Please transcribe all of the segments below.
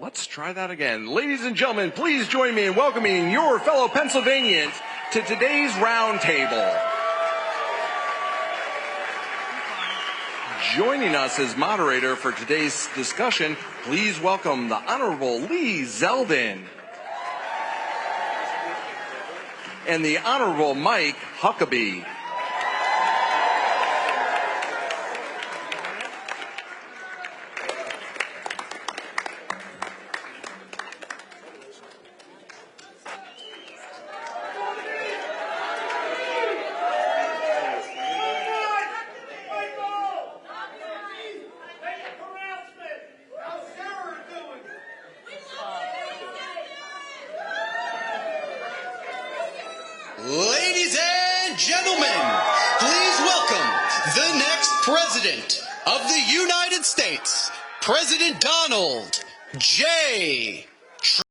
Let's try that again. Ladies and gentlemen, please join me in welcoming your fellow Pennsylvanians to today's roundtable. Joining us as moderator for today's discussion, please welcome the Honorable Lee Zeldin and the Honorable Mike Huckabee. Ladies and gentlemen, please welcome the next President of the United States, President Donald J. Trump.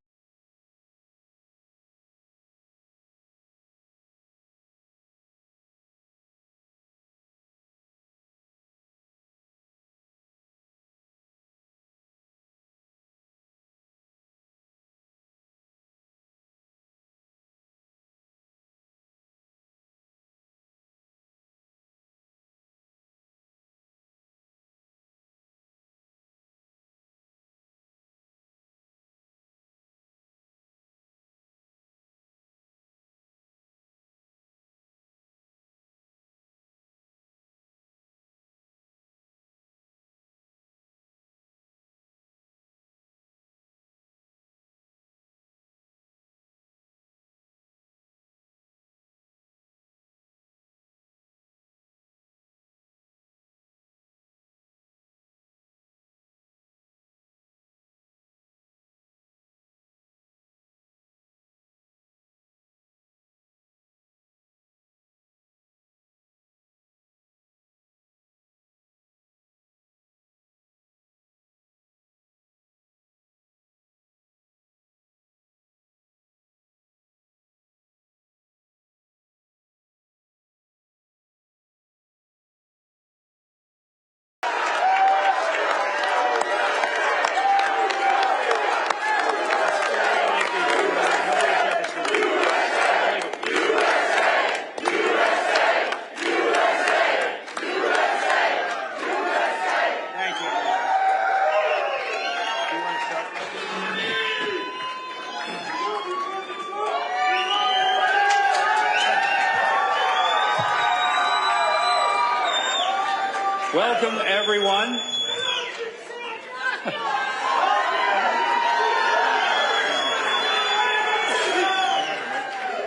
Welcome, everyone.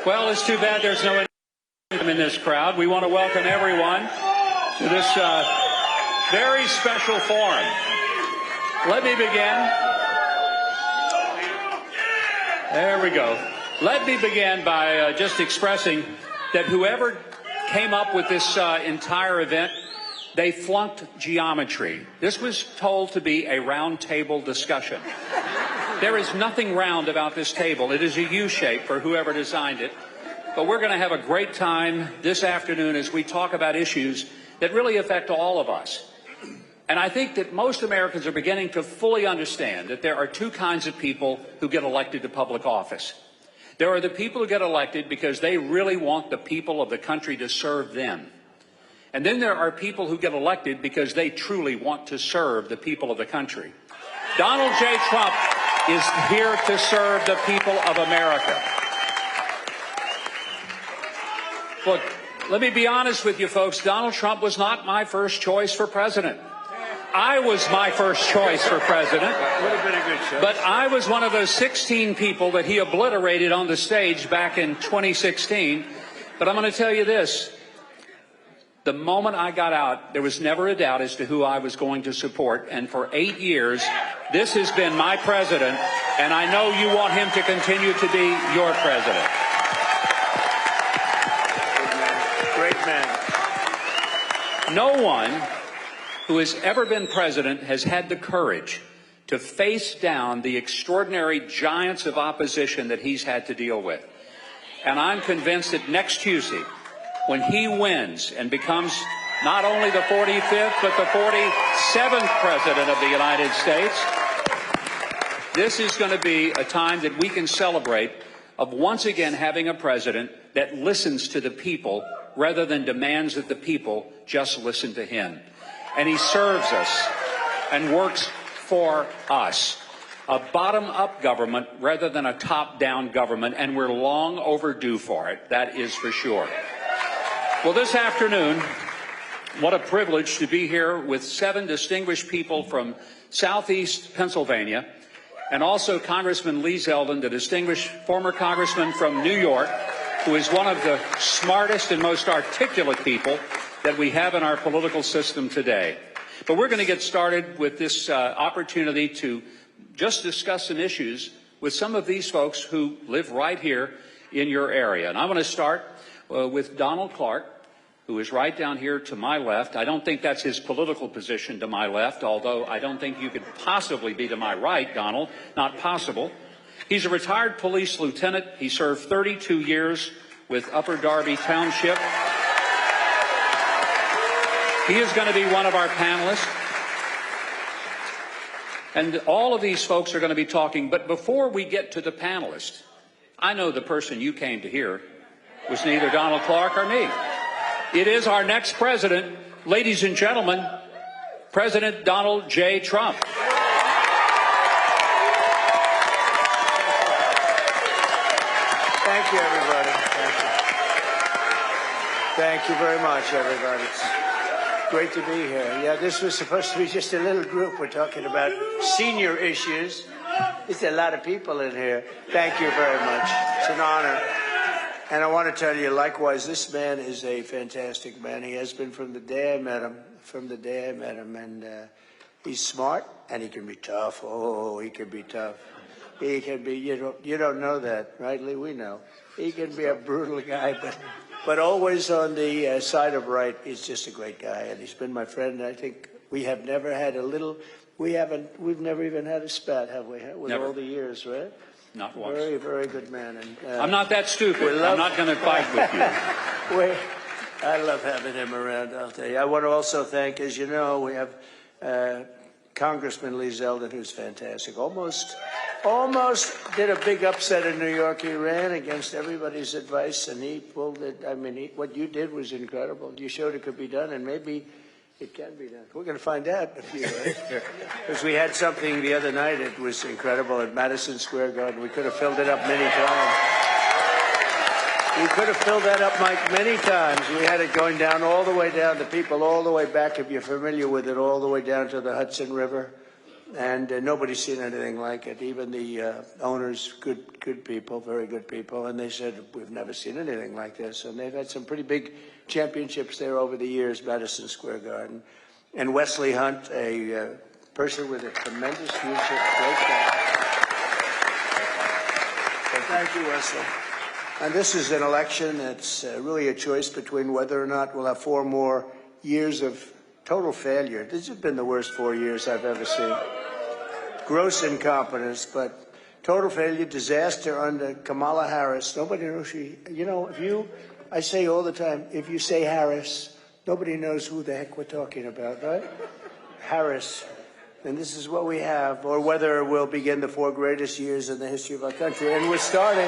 Well, it's too bad there's no in this crowd. We want to welcome everyone to this very special forum. Let me begin. There we go. Let me begin by just expressing that whoever came up with this entire event, they flunked geometry. This was told to be a round table discussion. There is nothing round about this table. It is a U shape for whoever designed it. But we're going to have a great time this afternoon as we talk about issues that really affect all of us. And I think that most Americans are beginning to fully understand that there are two kinds of people who get elected to public office. There are the people who get elected because they really want the people of the country to serve them. And then there are people who get elected because they truly want to serve the people of the country. Donald J. Trump is here to serve the people of America. Look, let me be honest with you folks. Donald Trump was not my first choice for president. I was my first choice for president. Would have been a good choice. But I was one of those 16 people that he obliterated on the stage back in 2016. But I'm going to tell you this. The moment I got out, there was never a doubt as to who I was going to support. And for 8 years, this has been my president. And I know you want him to continue to be your president. Great man. No one who has ever been president has had the courage to face down the extraordinary giants of opposition that he's had to deal with. And I'm convinced that next Tuesday, when he wins and becomes not only the 45th, but the 47th president of the United States, This is going to be a time that we can celebrate of once again having a president that listens to the people rather than demands that the people just listen to him. And he serves us and works for us. A bottom-up government rather than a top-down government, and we're long overdue for it. That is for sure. Well, this afternoon, what a privilege to be here with 7 distinguished people from Southeast Pennsylvania, and also Congressman Lee Zeldin, the distinguished former congressman from New York, who is one of the smartest and most articulate people that we have in our political system today. But we're going to get started with this opportunity to just discuss some issues with some of these folks who live right here in your area. And I want to start with Donald Clark, who is right down here to my left. I don't think that's his political position to my left, although I don't think you could possibly be to my right, Donald. Not possible. He's a retired police lieutenant. He served 32 years with Upper Darby Township. He is going to be one of our panelists. And all of these folks are going to be talking. But before we get to the panelists, I know the person you came to hear was neither Donald Clark or me. It is our next president, ladies and gentlemen, President Donald J. Trump. Thank you, everybody. Thank you. Thank you very much, everybody. It's great to be here. Yeah, this was supposed to be just a little group. We're talking about senior issues. There's a lot of people in here. Thank you very much. It's an honor. And I want to tell you, likewise, this man is a fantastic man. He has been from the day I met him, And he's smart, and he can be tough. Oh, he can be tough. He can be, you don't know that, right, Lee? We know. He can be a brutal guy, but always on the side of right. He's just a great guy, and he's been my friend. And I think we have never had we've never even had a spat, have we? With never. All the years, right? Not once. Very, very good man. And I'm not that stupid. I'm not going to fight with you. I love having him around, I'll tell you. I want to also thank, as you know, we have Congressman Lee Zeldin, who's fantastic. Almost did a big upset in New York. He ran against everybody's advice, and he pulled it. I mean, what you did was incredible. You showed it could be done, and maybe it can be done. We're going to find out in a few days. Because we had something the other night. It was incredible at Madison Square Garden. We could have filled it up many times. We could have filled that up, Mike, many times. We had it going down all the way down, the people all the way back, if you're familiar with it, all the way down to the Hudson River. And nobody's seen anything like it. Even the owners, good people, very good people. And they said, we've never seen anything like this. And they've had some pretty big championships there over the years, Madison Square Garden. And Wesley Hunt, a person with a tremendous future, great guy. So thank you, Wesley. And this is an election that's really a choice between whether or not we'll have 4 more years of total failure. This has been the worst 4 years I've ever seen. Gross incompetence, but total failure, disaster under Kamala Harris. Nobody knows I say all the time, if you say Harris, nobody knows who the heck we're talking about, right? Harris. And this is what we have, or whether we'll begin the 4 greatest years in the history of our country. And we're starting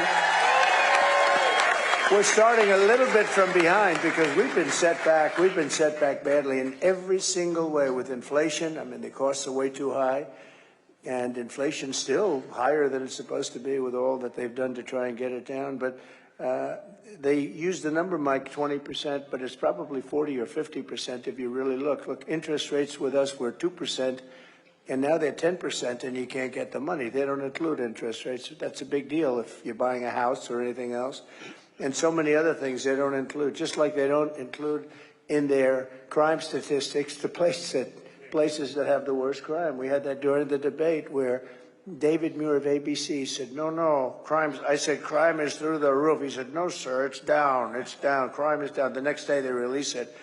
a little bit from behind because we've been set back badly in every single way with inflation. I mean, the costs are way too high. And inflation's still higher than it's supposed to be with all that they've done to try and get it down. But they use the number, Mike, 20%, but it's probably 40 or 50% if you really look. Look, interest rates with us were 2%, and now they're 10%, and you can't get the money. They don't include interest rates. That's a big deal if you're buying a house or anything else. And so many other things they don't include, just like they don't include in their crime statistics the places that have the worst crime. We had that during the debate where David Muir of ABC said, no, I said, crime is through the roof. He said, no, sir, it's down, crime is down. The next day they release it.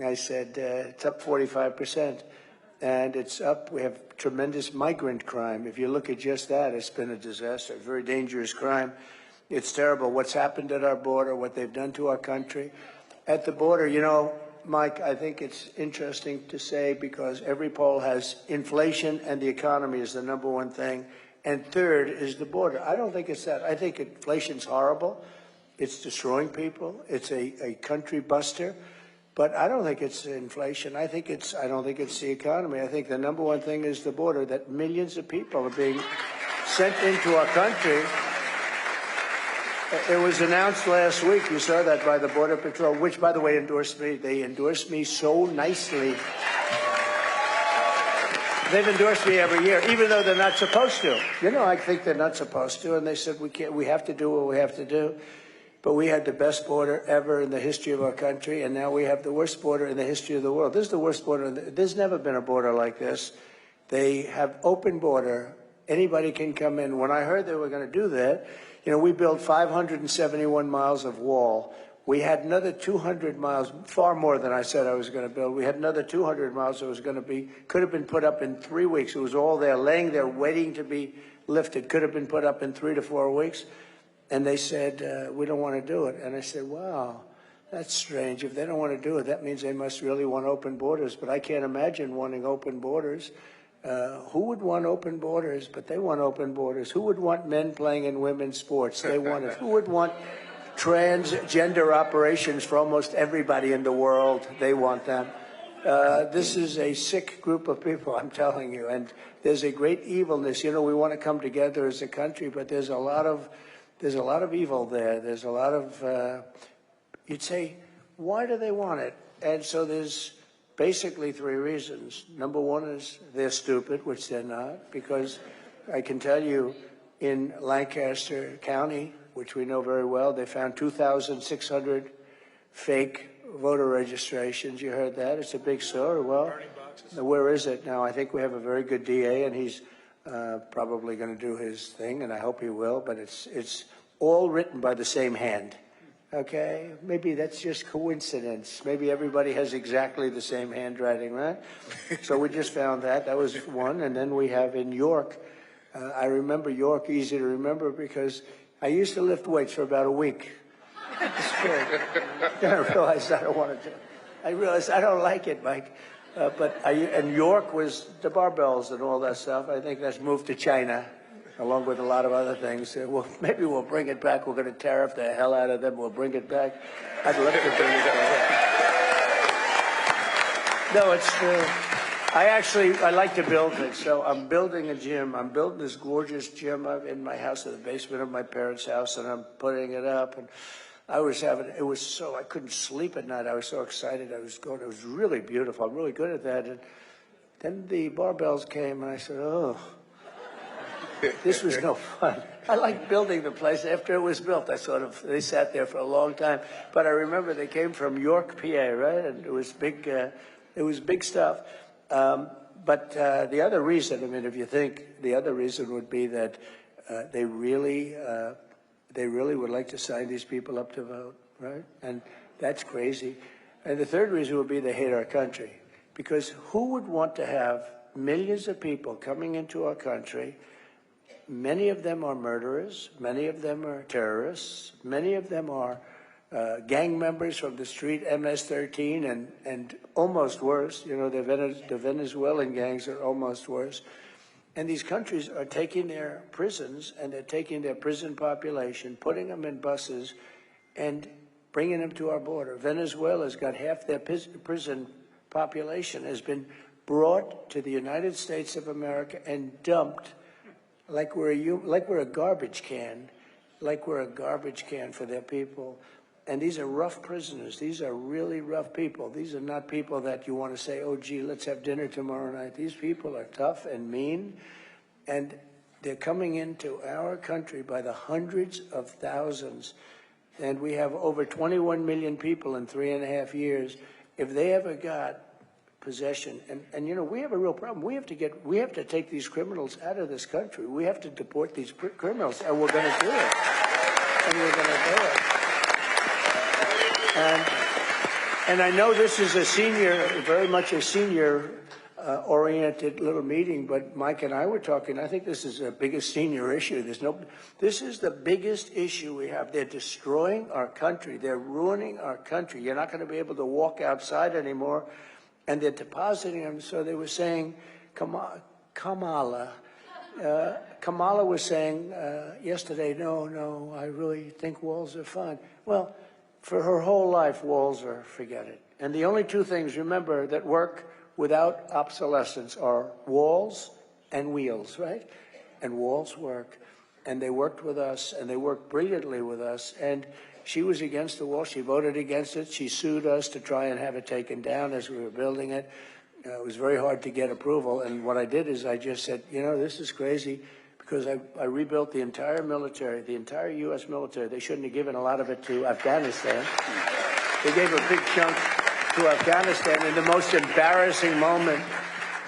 I said, it's up 45%. And it's up, we have tremendous migrant crime. If you look at just that, it's been a disaster, very dangerous crime. It's terrible what's happened at our border, what they've done to our country. At the border, Mike, I think it's interesting to say because every poll has inflation and the economy is the #1 thing. And third is the border. I don't think it's that. I think inflation's horrible. It's destroying people. It's a country buster. But I don't think it's inflation. I don't think it's the economy. I think the number one thing is the border, that millions of people are being sent into our country. It was announced last week, you saw that, by the Border Patrol, which, by the way, endorsed me. They endorsed me so nicely. They've endorsed me every year, even though they're not supposed to. You know, I think they're not supposed to, and they said we have to do what we have to do. But we had the best border ever in the history of our country, and now we have the worst border in the history of the world. This is the worst border. There's never been a border like this. They have open border. Anybody can come in. When I heard they were going to do that, you know, we built 571 miles of wall. We had another 200 miles, far more than I said I was going to build. We had another 200 miles that was going to be, could have been put up in 3 weeks. It was all there, laying there, waiting to be lifted. Could have been put up in 3 to 4 weeks. And they said, we don't want to do it. And I said, wow, that's strange. If they don't want to do it, that means they must really want open borders. But I can't imagine wanting open borders. Who would want open borders? But they want open borders. Who would want men playing in women's sports? They want it. Who would want transgender operations for almost everybody in the world? They want them. This is a sick group of people, I'm telling you. And there's a great evilness. You know, we want to come together as a country, but there's a lot of evil there. There's a lot of, you'd say, why do they want it? And so there's basically 3 reasons. Number one is they're stupid, which they're not, because I can tell you in Lancaster County, which we know very well, they found 2,600 fake voter registrations. You heard that? It's a big story. Well, where is it now? I think we have a very good DA, and he's probably going to do his thing, and I hope he will, but it's all written by the same hand, okay? Maybe that's just coincidence. Maybe everybody has exactly the same handwriting, right? So we just found that. That was one. And then we have in York, I remember York, easy to remember, because I used to lift weights for about a week. Then I realized I don't want to do it. I realized I don't like it, Mike. And York was the barbells and all that stuff. I think that's moved to China, along with a lot of other things. Well, maybe we'll bring it back. We're going to tariff the hell out of them. We'll bring it back. I'd love to bring it back. No, it's I like to build things. So I'm building a gym. I'm building this gorgeous gym in my house, in the basement of my parents' house, and I'm putting it up. And I couldn't sleep at night. I was so excited. It was really beautiful. I'm really good at that. And then the barbells came, and I said, oh, this was no fun. I liked building the place. After it was built, they sat there for a long time. But I remember they came from York, PA, right? And it was big stuff. But the other reason, I mean, if you think, the other reason would be that they really would like to sign these people up to vote, right? And that's crazy. And the third reason would be they hate our country. Because who would want to have millions of people coming into our country? Many of them are murderers. Many of them are terrorists. Many of them are gang members from the street, MS-13, and almost worse. You know, the Venezuelan gangs are almost worse. And these countries are taking their prisons, and they're taking their prison population, putting them in buses, and bringing them to our border. Venezuela's got half their prison population has been brought to the United States of America and dumped like we're a garbage can, for their people. And these are rough prisoners. These are really rough people. These are not people that you want to say, oh, gee, let's have dinner tomorrow night. These people are tough and mean, and they're coming into our country by the hundreds of thousands. And we have over 21 million people in 3.5 years. If they ever got possession, and you know, we have a real problem. We have to take these criminals out of this country. We have to deport these criminals, and we're going to do it. And I know this is very much a senior-oriented little meeting, but Mike and I were talking. I think this is the biggest senior issue. This is the biggest issue we have. They're destroying our country. They're ruining our country. You're not going to be able to walk outside anymore, and they're depositing them. So they were saying, Kamala, Kamala was saying yesterday, no, I really think walls are fine. Well, for her whole life, walls are, forget it. And the only two things, remember, that work without obsolescence are walls and wheels, right? And walls work. And they worked with us, and they worked brilliantly with us. And she was against the wall. She voted against it. She sued us to try and have it taken down as we were building it. It was very hard to get approval. And what I did is I just said, you know, this is crazy, because I rebuilt the entire military, the entire U.S. military. They shouldn't have given a lot of it to Afghanistan. They gave a big chunk to Afghanistan in the most embarrassing moment.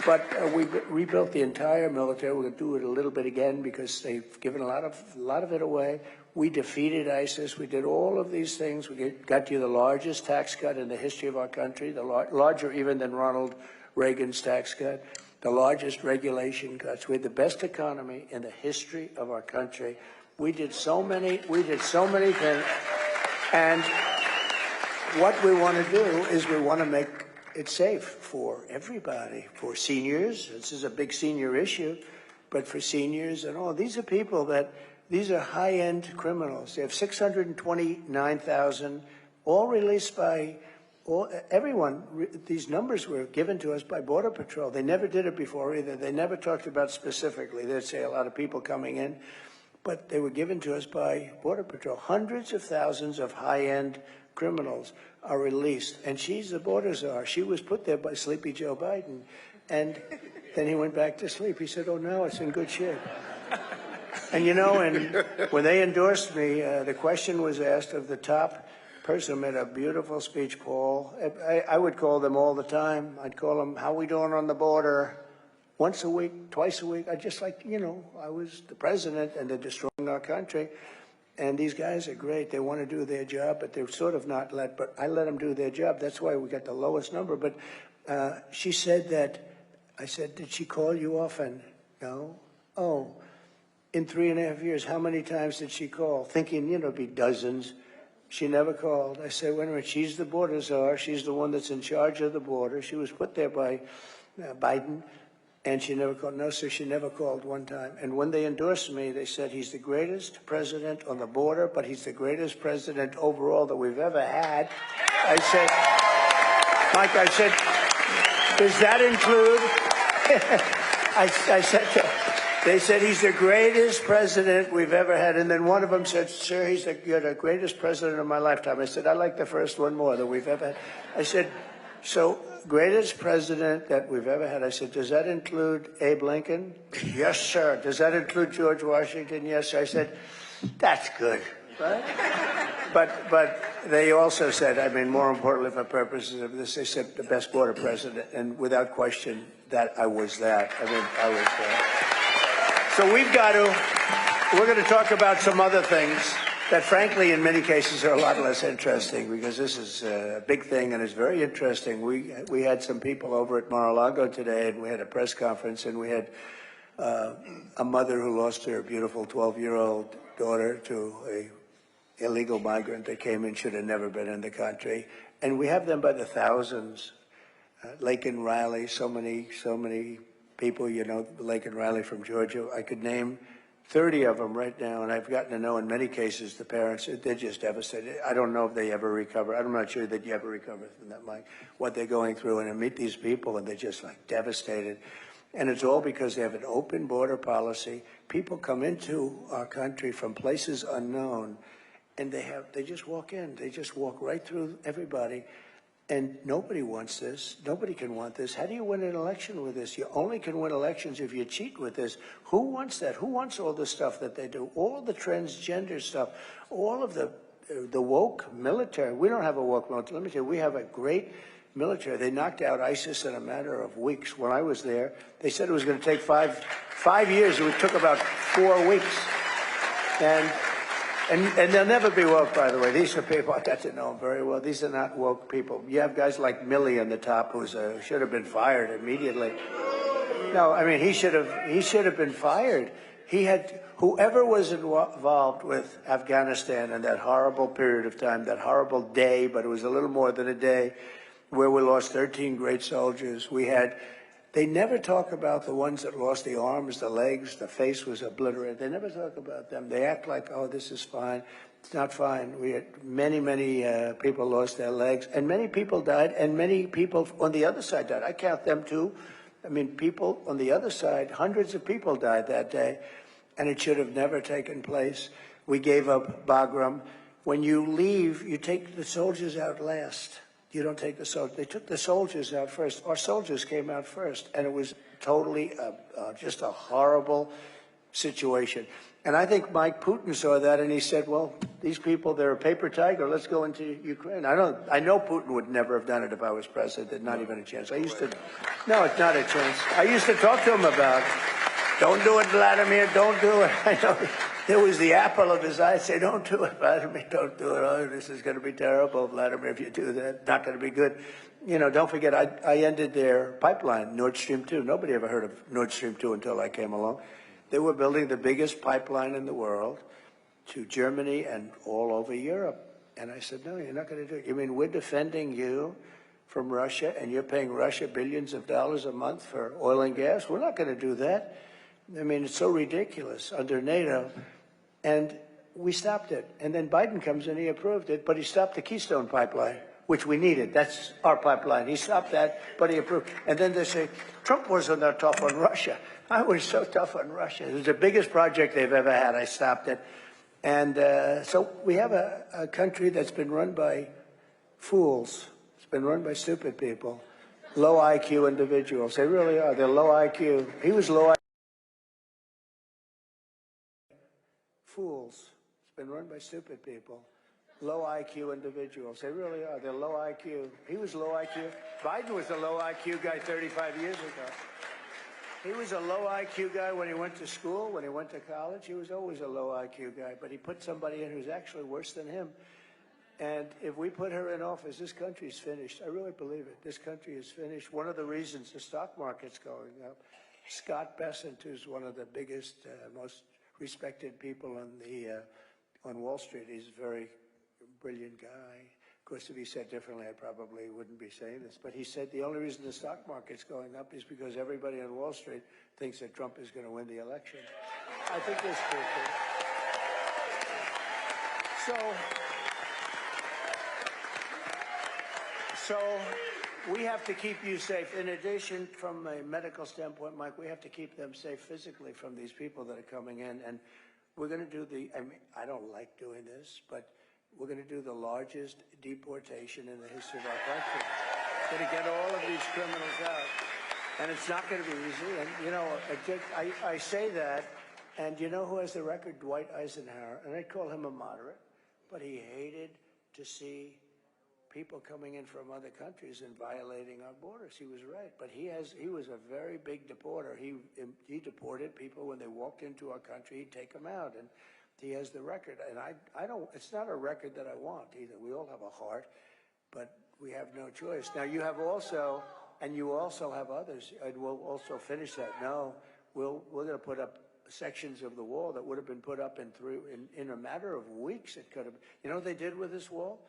But we rebuilt the entire military. We're going to do it a little bit again because they've given a lot of it away. We defeated ISIS. We did all of these things. We got you the largest tax cut in the history of our country, larger even than Ronald Reagan's tax cut, the largest regulation cuts. We had the best economy in the history of our country. We did so many things. And what we want to do is we want to make it safe for everybody, for seniors. This is a big senior issue, but for seniors and all. These are people that, these are high-end criminals. They have 629,000, all released by everyone. These numbers were given to us by Border Patrol. They never did it before either. They never talked about specifically. They'd say a lot of people coming in, but they were given to us by Border Patrol. Hundreds of thousands of high-end criminals are released, and she's the border czar. She was put there by Sleepy Joe Biden, and then he went back to sleep. He said, oh, no, it's in good shape. And, you know, and when they endorsed me, the question was asked of the top person who made a beautiful speech, Paul. I would call them all the time. I'd call them, how we doing on the border? Once a week, twice a week. I just like, you know, I was the president, and they're destroying our country. And these guys are great. They want to do their job, but they're sort of not let. But I let them do their job. That's why we got the lowest number. But she said that, I said, did she call you often? No. Oh, in 3.5 years, how many times did she call? Thinking, you know, it'd be dozens. She never called. I said, wait a minute, she's the border czar. She's the one that's in charge of the border. She was put there by Biden. And she never called. No, sir, she never called one time. And when they endorsed me, they said he's the greatest president on the border, but he's the greatest president overall that we've ever had. I said, Mike, I said, does that include? I said, they said he's the greatest president we've ever had. And then one of them said, sir, you're the greatest president of my lifetime. I said, I like the first one more that we've ever had. I said, so, greatest president that we've ever had. I said, does that include Abe Lincoln? Yes, sir. Does that include George Washington? Yes, sir. I said, that's good, right? But they also said, I mean, more importantly for purposes of this, they said the best border president, and without question, that I was that. I mean, I was that. So we're going to talk about some other things that, frankly, in many cases are a lot less interesting, because this is a big thing and it's very interesting. We had some people over at Mar-a-Lago today, and we had a press conference, and we had a mother who lost her beautiful 12-year-old daughter to a illegal migrant that came in, should have never been in the country. And we have them by the thousands. Laken Riley, so many people, you know, Laken Riley from Georgia. I could name 30 of them right now, and I've gotten to know in many cases the parents, they're just devastated. I don't know if they ever recover. I'm not sure that you ever recover from that, Mike, what they're going through. And I meet these people, and they're just like devastated. And it's all because they have an open border policy. People come into our country from places unknown, and they just walk in. They just walk right through everybody. And nobody wants this. Nobody can want this. How do you win an election with this? You only can win elections if you cheat with this. Who wants that? Who wants all the stuff that they do? All the transgender stuff, all of the woke military. We don't have a woke military. Let me tell you, we have a great military. They knocked out ISIS in a matter of weeks. When I was there, they said it was going to take five years. It took about 4 weeks. And they'll never be woke, by the way. These are people, I got to know them very well. These are not woke people. You have guys like Milley on the top, who should have been fired immediately. No, I mean, he should have been fired. Whoever was involved with Afghanistan in that horrible period of time, that horrible day, but it was a little more than a day, where we lost 13 great soldiers. We had They never talk about the ones that lost the arms, the legs, the face was obliterated. They never talk about them. They act like, oh, this is fine. It's not fine. We had many people lost their legs, and many people died, and many people on the other side died. I count them too. I mean, people on the other side, hundreds of people died that day, and it should have never taken place. We gave up Bagram. When you leave, you take the soldiers out last. You don't take the soldiers. They took the soldiers out first. Our soldiers came out first, and it was totally just a horrible situation. And I think Mike Putin saw that, and he said, well, these people, they're a paper tiger. Let's go into Ukraine. I know Putin would never have done it if I was president. Not even a chance. No, it's not a chance. I used to talk to him about, don't do it, Vladimir, don't do it. I know. There was the apple of his eye. Say, don't do it, Vladimir, don't do it. Oh, this is going to be terrible, Vladimir, if you do that. Not going to be good. You know, don't forget, I ended their pipeline, Nord Stream 2. Nobody ever heard of Nord Stream 2 until I came along. They were building the biggest pipeline in the world to Germany and all over Europe. And I said, no, you're not going to do it. You mean we're defending you from Russia, and you're paying Russia billions of dollars a month for oil and gas? We're not going to do that. I mean, it's so ridiculous under NATO. And we stopped it. And then Biden comes in, he approved it, but he stopped the Keystone pipeline, which we needed. That's our pipeline. He stopped that, but he approved. And then they say, Trump wasn't that tough on Russia. I was so tough on Russia. It was the biggest project they've ever had. I stopped it. And so we have a country that's been run by fools. It's been run by stupid people, low IQ individuals. They really are. They're low IQ. He was low IQ. Fools. It's been run by stupid people, low IQ individuals. They really are. They're low IQ. He was low IQ. Biden was a low IQ guy 35 years ago. He was a low IQ guy when he went to school, when he went to college. He was always a low IQ guy, but he put somebody in who's actually worse than him. And if we put her in office, this country's finished. I really believe it. This country is finished. One of the reasons the stock market's going up, Scott Bessent, who's one of the biggest, most respected people on Wall Street. He's a very brilliant guy. Of course, if he said differently, I probably wouldn't be saying this. But he said the only reason the stock market's going up is because everybody on Wall Street thinks that Trump is going to win the election. I think that's true. So we have to keep you safe. In addition, from a medical standpoint, Mike, we have to keep them safe physically from these people that are coming in. And we're going to do I don't like doing this, but we're going to do the largest deportation in the history of our country. We're going to get all of these criminals out. And it's not going to be easy. And, you know, I say that, and you know who has the record? Dwight Eisenhower. And I call him a moderate, but he hated to see people coming in from other countries and violating our borders. He was right, but he was a very big deporter. He deported people when they walked into our country. He'd take them out, and he has the record. And I don't. It's not a record that I want either. We all have a heart, but we have no choice. Now you have also, and you also have others, and we'll also finish that. No, we're going to put up sections of the wall that would have been put up in a matter of weeks. It could have. You know what they did with this wall?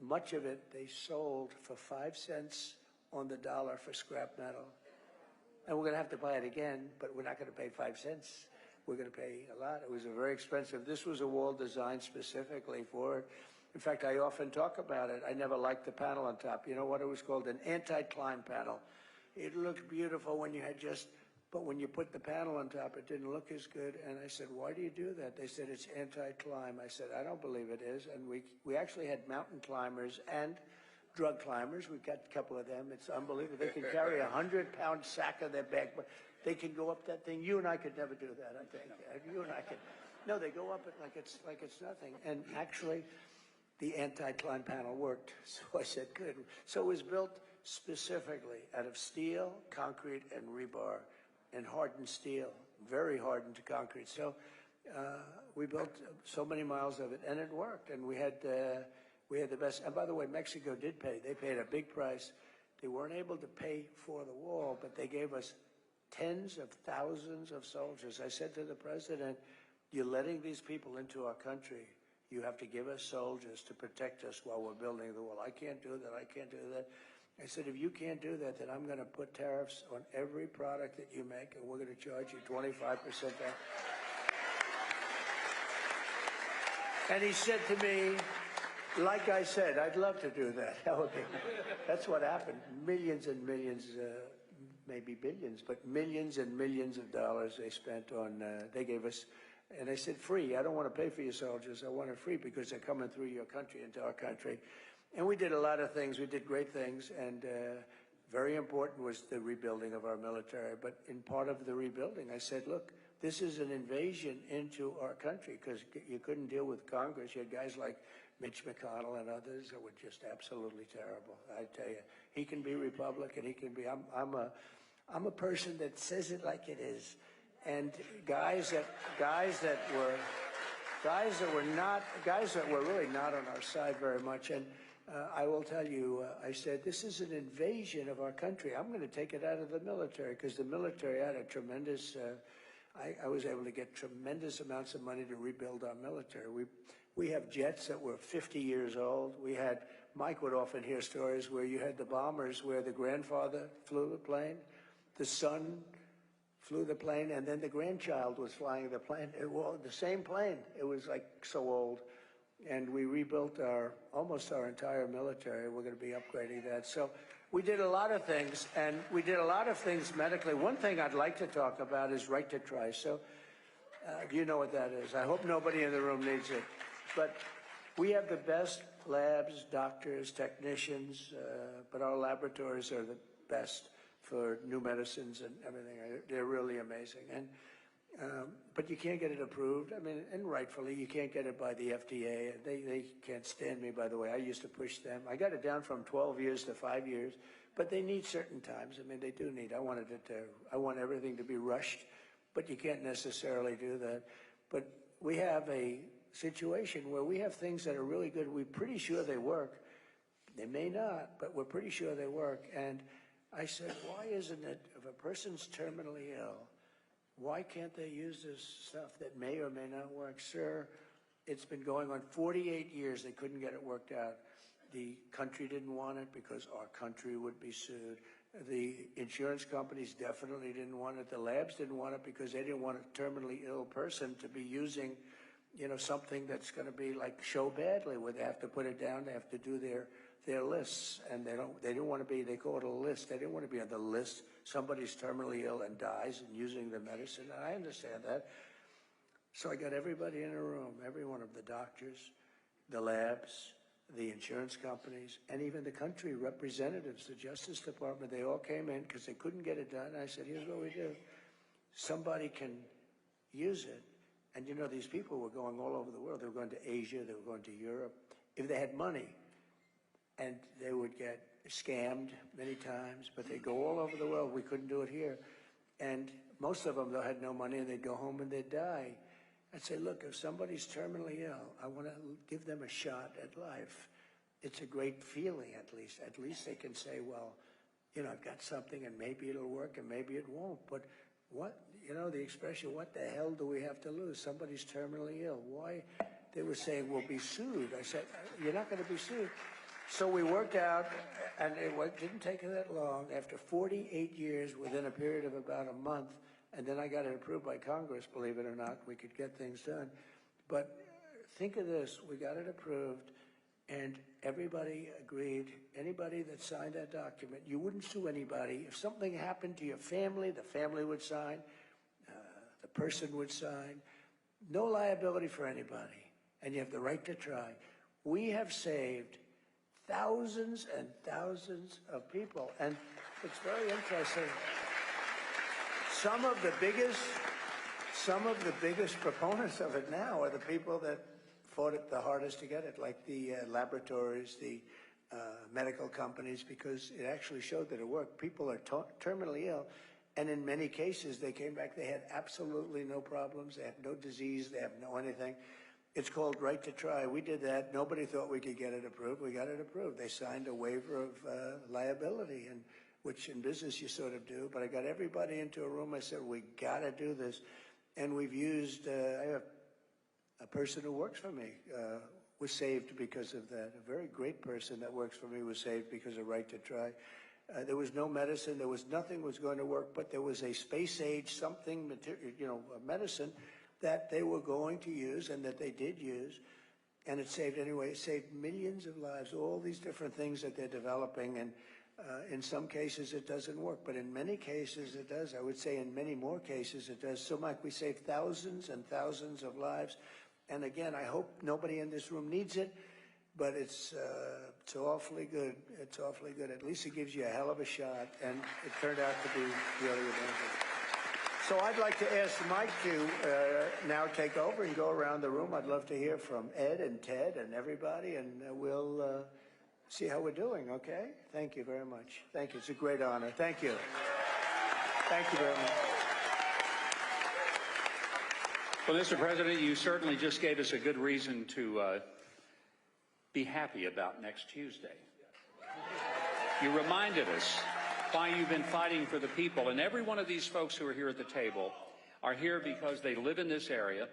Much of it they sold for 5 cents on the dollar for scrap metal. And we're going to have to buy it again, but we're not going to pay 5 cents. We're going to pay a lot. It was a very expensive. This was a wall designed specifically for it. In fact, I often talk about it. I never liked the panel on top. You know what it was called? An anti-climb panel. It looked beautiful when you had but when you put the panel on top, it didn't look as good. And I said, why do you do that? They said, it's anti-climb. I said, I don't believe it is. And we actually had mountain climbers and drug climbers. We've got a couple of them. It's unbelievable. They can carry 100-pound sack on their back. But they can go up that thing. You and I could never do that, I think. You and I could. No, they go up it like it's nothing. And actually, the anti-climb panel worked. So I said, good. So it was built specifically out of steel, concrete, and rebar. And hardened steel, very hardened to concrete. So we built so many miles of it, and it worked. And we had the best. And by the way, Mexico did pay. They paid a big price. They weren't able to pay for the wall, but they gave us tens of thousands of soldiers. I said to the president, you're letting these people into our country. You have to give us soldiers to protect us while we're building the wall. I can't do that. I can't do that. I said, if you can't do that, then I'm going to put tariffs on every product that you make, and we're going to charge you 25% back. And he said to me, like I said, I'd love to do that. That's what happened. Millions and millions, maybe billions, but millions and millions of dollars they spent on, they gave us, and I said, free. I don't want to pay for your soldiers. I want it free because they're coming through your country, into our country. And we did a lot of things. We did great things. And very important was the rebuilding of our military. But in part of the rebuilding, I said, look, this is an invasion into our country because you couldn't deal with Congress. You had guys like Mitch McConnell and others that were just absolutely terrible. I tell you, he can be Republican. He can be. I'm a person that says it like it is. And guys that were really not on our side very much. And I will tell you, I said, this is an invasion of our country. I'm going to take it out of the military because the military had a tremendous. I was able to get tremendous amounts of money to rebuild our military. We have jets that were 50 years old. We had, Mike would often hear stories where you had the bombers where the grandfather flew the plane, the son flew the plane, and then the grandchild was flying the plane. It was the same plane. It was like so old. And we rebuilt almost our entire military. We're going to be upgrading that. So we did a lot of things, and we did a lot of things medically. One thing I'd like to talk about is right to try. So you know what that is. I hope nobody in the room needs it. But we have the best labs, doctors, technicians, but our laboratories are the best for new medicines and everything. They're really amazing. And but you can't get it approved. I mean, and rightfully, you can't get it by the FDA. They can't stand me, by the way. I used to push them. I got it down from 12 years to 5 years, but they need certain times. I mean, they do need. I want everything to be rushed, but you can't necessarily do that. But we have a situation where we have things that are really good. We're pretty sure they work. They may not, but we're pretty sure they work. And I said, why isn't it, if a person's terminally ill, why can't they use this stuff that may or may not work? Sir, it's been going on 48 years. They couldn't get it worked out. The country didn't want it because our country would be sued. The insurance companies definitely didn't want it. The labs didn't want it because they didn't want a terminally ill person to be using, something that's going to be like show badly, where they have to put it down. They have to do their lists, and they didn't want to be, they call it a list. They didn't want to be on the list. Somebody's terminally ill and dies and using the medicine. And I understand that. So I got everybody in a room, every one of the doctors, the labs, the insurance companies, and even the country representatives, the Justice Department. They all came in because they couldn't get it done. I said, here's what we do. Somebody can use it. And these people were going all over the world. They were going to Asia. They were going to Europe. If they had money, and they would get scammed many times, but they'd go all over the world. We couldn't do it here. And most of them, though, had no money, and they'd go home and they'd die. I'd say, look, if somebody's terminally ill, I want to give them a shot at life. It's a great feeling, at least. At least they can say, well, I've got something, and maybe it'll work, and maybe it won't. But the expression, what the hell do we have to lose? Somebody's terminally ill. Why? They were saying, we'll be sued. I said, you're not going to be sued. So we worked out, and it didn't take that long. After 48 years, within a period of about a month, and then I got it approved by Congress, believe it or not, we could get things done. But think of this, we got it approved, and everybody agreed, anybody that signed that document, you wouldn't sue anybody. If something happened to your family, the family would sign, the person would sign. No liability for anybody, and you have the right to try. We have saved thousands and thousands of people, and it's very interesting. Some of the biggest proponents of it now are the people that fought it the hardest to get it, like the laboratories, the medical companies, because it actually showed that it worked. People are terminally ill, and in many cases they came back, they had absolutely no problems, they had no disease, they have no anything. It's called right to try. We did that. Nobody thought we could get it approved. We got it approved. They signed a waiver of liability, and which in business you sort of do. But I got everybody into a room. I said, we got to do this. And we've used, I have a person who works for me, was saved because of that. A very great person that works for me was saved because of Right to Try. There was no medicine. There was nothing was going to work, but there was a space age something, a medicine that they were going to use and that they did use. And it saved anyway. It saved millions of lives, all these different things that they're developing. And in some cases it doesn't work, but in many cases it does. I would say in many more cases it does. So Mike, we saved thousands and thousands of lives. And again, I hope nobody in this room needs it, but it's awfully good. It's awfully good. At least it gives you a hell of a shot, and it turned out to be really amazing. So I'd like to ask Mike to now take over and go around the room. I'd love to hear from Ed and Ted and everybody, and we'll see how we're doing, okay? Thank you very much. Thank you. It's a great honor. Thank you. Thank you very much. Well, Mr. President, you certainly just gave us a good reason to be happy about next Tuesday. You reminded us why you've been fighting for the people. And every one of these folks who are here at the table are here because they live in this area.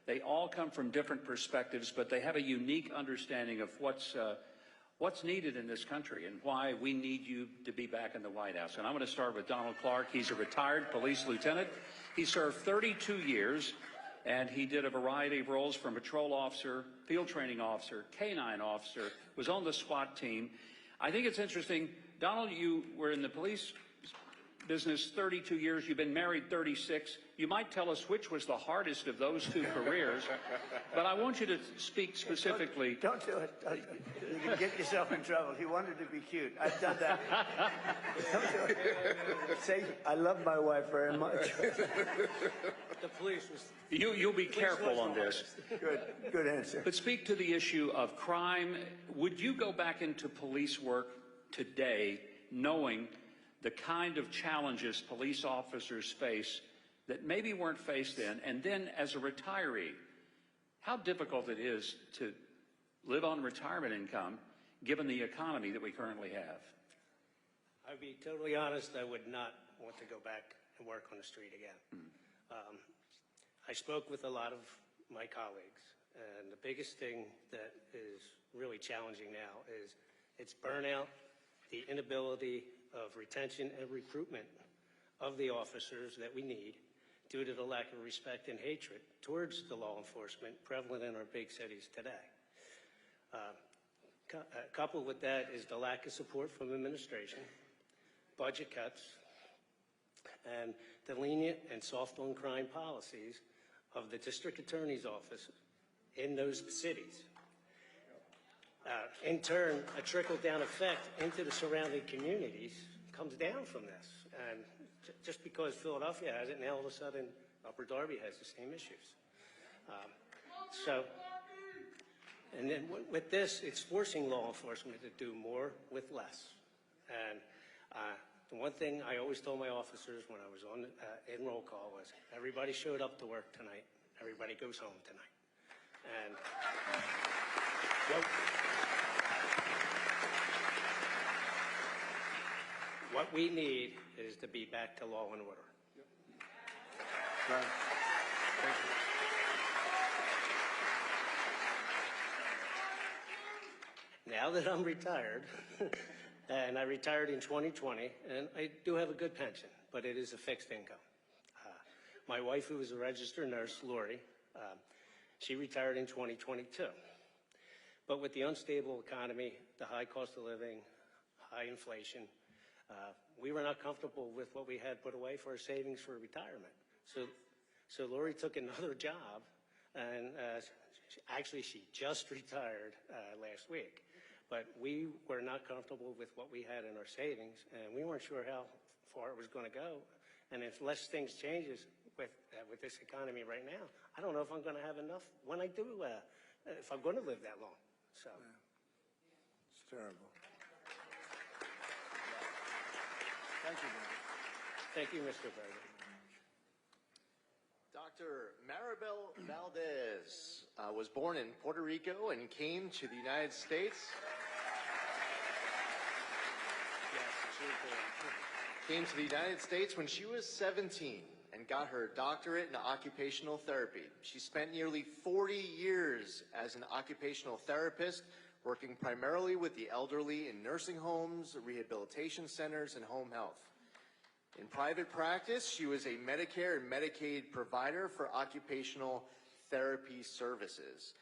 They all come from different perspectives, but they have a unique understanding of what's needed in this country and why we need you to be back in the White House. And I'm going to start with Donald Clark. He's a retired police lieutenant. He served 32 years, and he did a variety of roles from patrol officer, field training officer, K-9 officer, was on the SWAT team. I think it's interesting, Donald, you were in the police business 32 years. You've been married 36. You might tell us which was the hardest of those two careers, but I want you to speak specifically. Don't do it. You can get yourself in trouble. He wanted to be cute. I've done that. Don't do it. Say, I love my wife very much. The police was... You'll be careful on this. Good answer. But speak to the issue of crime. Would you go back into police work today knowing the kind of challenges police officers face that maybe weren't faced then? And then as a retiree, how difficult it is to live on retirement income given the economy that we currently have? I'll be totally honest, I would not want to go back and work on the street again. I spoke with a lot of my colleagues, and the biggest thing that is really challenging now is it's burnout, the inability of retention and recruitment of the officers that we need due to the lack of respect and hatred towards the law enforcement prevalent in our big cities today. Coupled with that is the lack of support from administration, budget cuts, and the lenient and soft on crime policies of the district attorney's office in those cities. In turn, a trickle-down effect into the surrounding communities comes down from this. And just because Philadelphia has it, now all of a sudden Upper Darby has the same issues. And then with this, it's forcing law enforcement to do more with less. And the one thing I always told my officers when I was on in roll call was, everybody showed up to work tonight, everybody goes home tonight. And what we need is to be back to law and order. Yep. Right. Thank you. Now that I'm retired, and I retired in 2020, and I do have a good pension, but it is a fixed income. My wife, who was a registered nurse, Lori, she retired in 2022. But with the unstable economy, the high cost of living, high inflation, we were not comfortable with what we had put away for our savings for retirement. So Lori took another job, and actually she just retired last week. But we were not comfortable with what we had in our savings, and we weren't sure how far it was going to go. And unless things changes with this economy right now, I don't know if I'm going to have enough when I do, if I'm going to live that long. So it's terrible. Thank you, man. Thank you, Mr. President. Dr. Maribel Valdez was born in Puerto Rico and came to the United States. Came to the United States when she was 17 and and got her doctorate in occupational therapy. She spent nearly 40 years as an occupational therapist, working primarily with the elderly in nursing homes, rehabilitation centers, and home health. In private practice, she was a Medicare and Medicaid provider for occupational therapy services.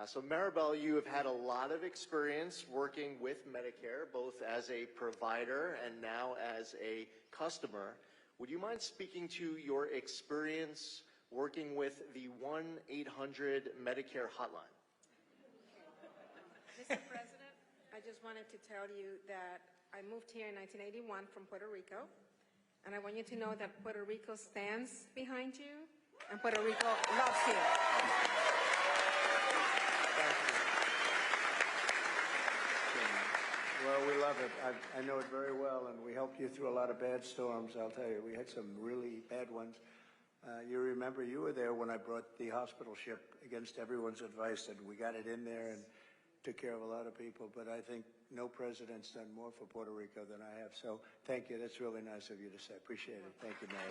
So Maribel, you have had a lot of experience working with Medicare, both as a provider and now as a customer. Would you mind speaking to your experience working with the 1-800 Medicare hotline? Mr. President, I just wanted to tell you that I moved here in 1981 from Puerto Rico, and I want you to know that Puerto Rico stands behind you, and Puerto Rico loves you. Well, we love it. I know it very well, and we helped you through a lot of bad storms, I'll tell you. We had some really bad ones. You remember you were there when I brought the hospital ship against everyone's advice, and we got it in there and took care of a lot of people. But I think no president's done more for Puerto Rico than I have. So thank you. That's really nice of you to say. Appreciate it. Thank you, Mayor.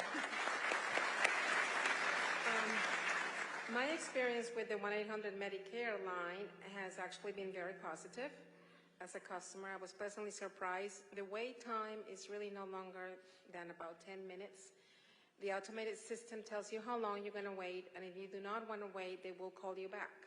My experience with the 1-800 Medicare line has actually been very positive. As a customer, I was pleasantly surprised. The wait time is really no longer than about 10 minutes. The automated system tells you how long you're going to wait, and if you do not want to wait, they will call you back.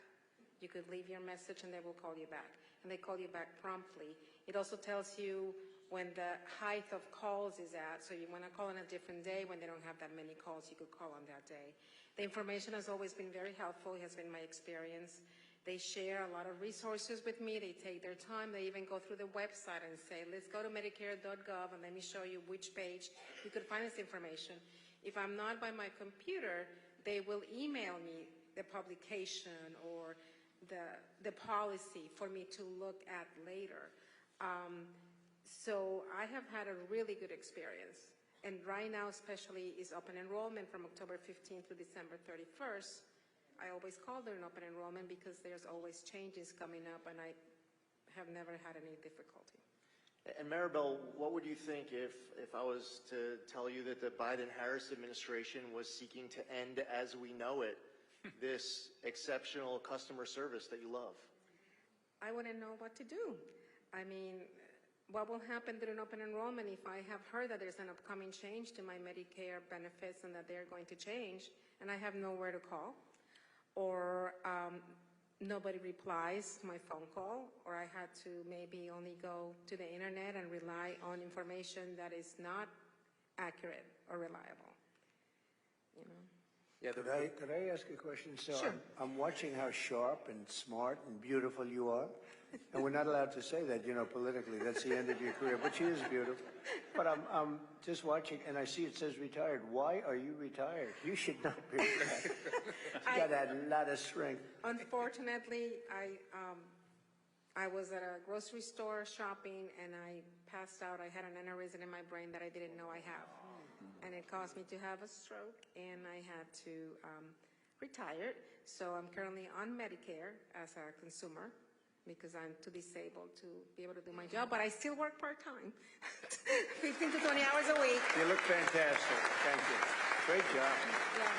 You could leave your message and they will call you back, and they call you back promptly. It also tells you when the height of calls is at, so you want to call on a different day when they don't have that many calls, you could call on that day. The information has always been very helpful. It has been my experience. They share a lot of resources with me. They take their time. They even go through the website and say, let's go to Medicare.gov and let me show you which page you could find this information. If I'm not by my computer, they will email me the publication or the policy for me to look at later. So I have had a really good experience. And right now, especially, is open enrollment from October 15th to December 31st. I always call during open enrollment because there's always changes coming up, and I have never had any difficulty. And Maribel, what would you think if I was to tell you that the Biden-Harris administration was seeking to end as we know it, this exceptional customer service that you love? I wouldn't know what to do. I mean, what will happen during open enrollment if I have heard that there's an upcoming change to my Medicare benefits and that they're going to change, and I have nowhere to call? Or nobody replies to my phone call, or I had to maybe only go to the internet and rely on information that is not accurate or reliable, you know? Yeah, Could I ask a question? So Sure. I'm watching how sharp and smart and beautiful you are. And we're not allowed to say that, you know, politically. That's the end of your career. But she is beautiful. But I'm just watching, and I see it says retired. Why are you retired? You should not be retired. You got a lot of strength. Unfortunately, I was at a grocery store shopping, and I passed out. I had an aneurysm in my brain that I didn't know I have. And it caused me to have a stroke, and I had to retire. So I'm currently on Medicare as a consumer because I'm too disabled to be able to do my job, but I still work part-time, 15 to 20 hours a week. You look fantastic. Thank you. Great job. Yeah.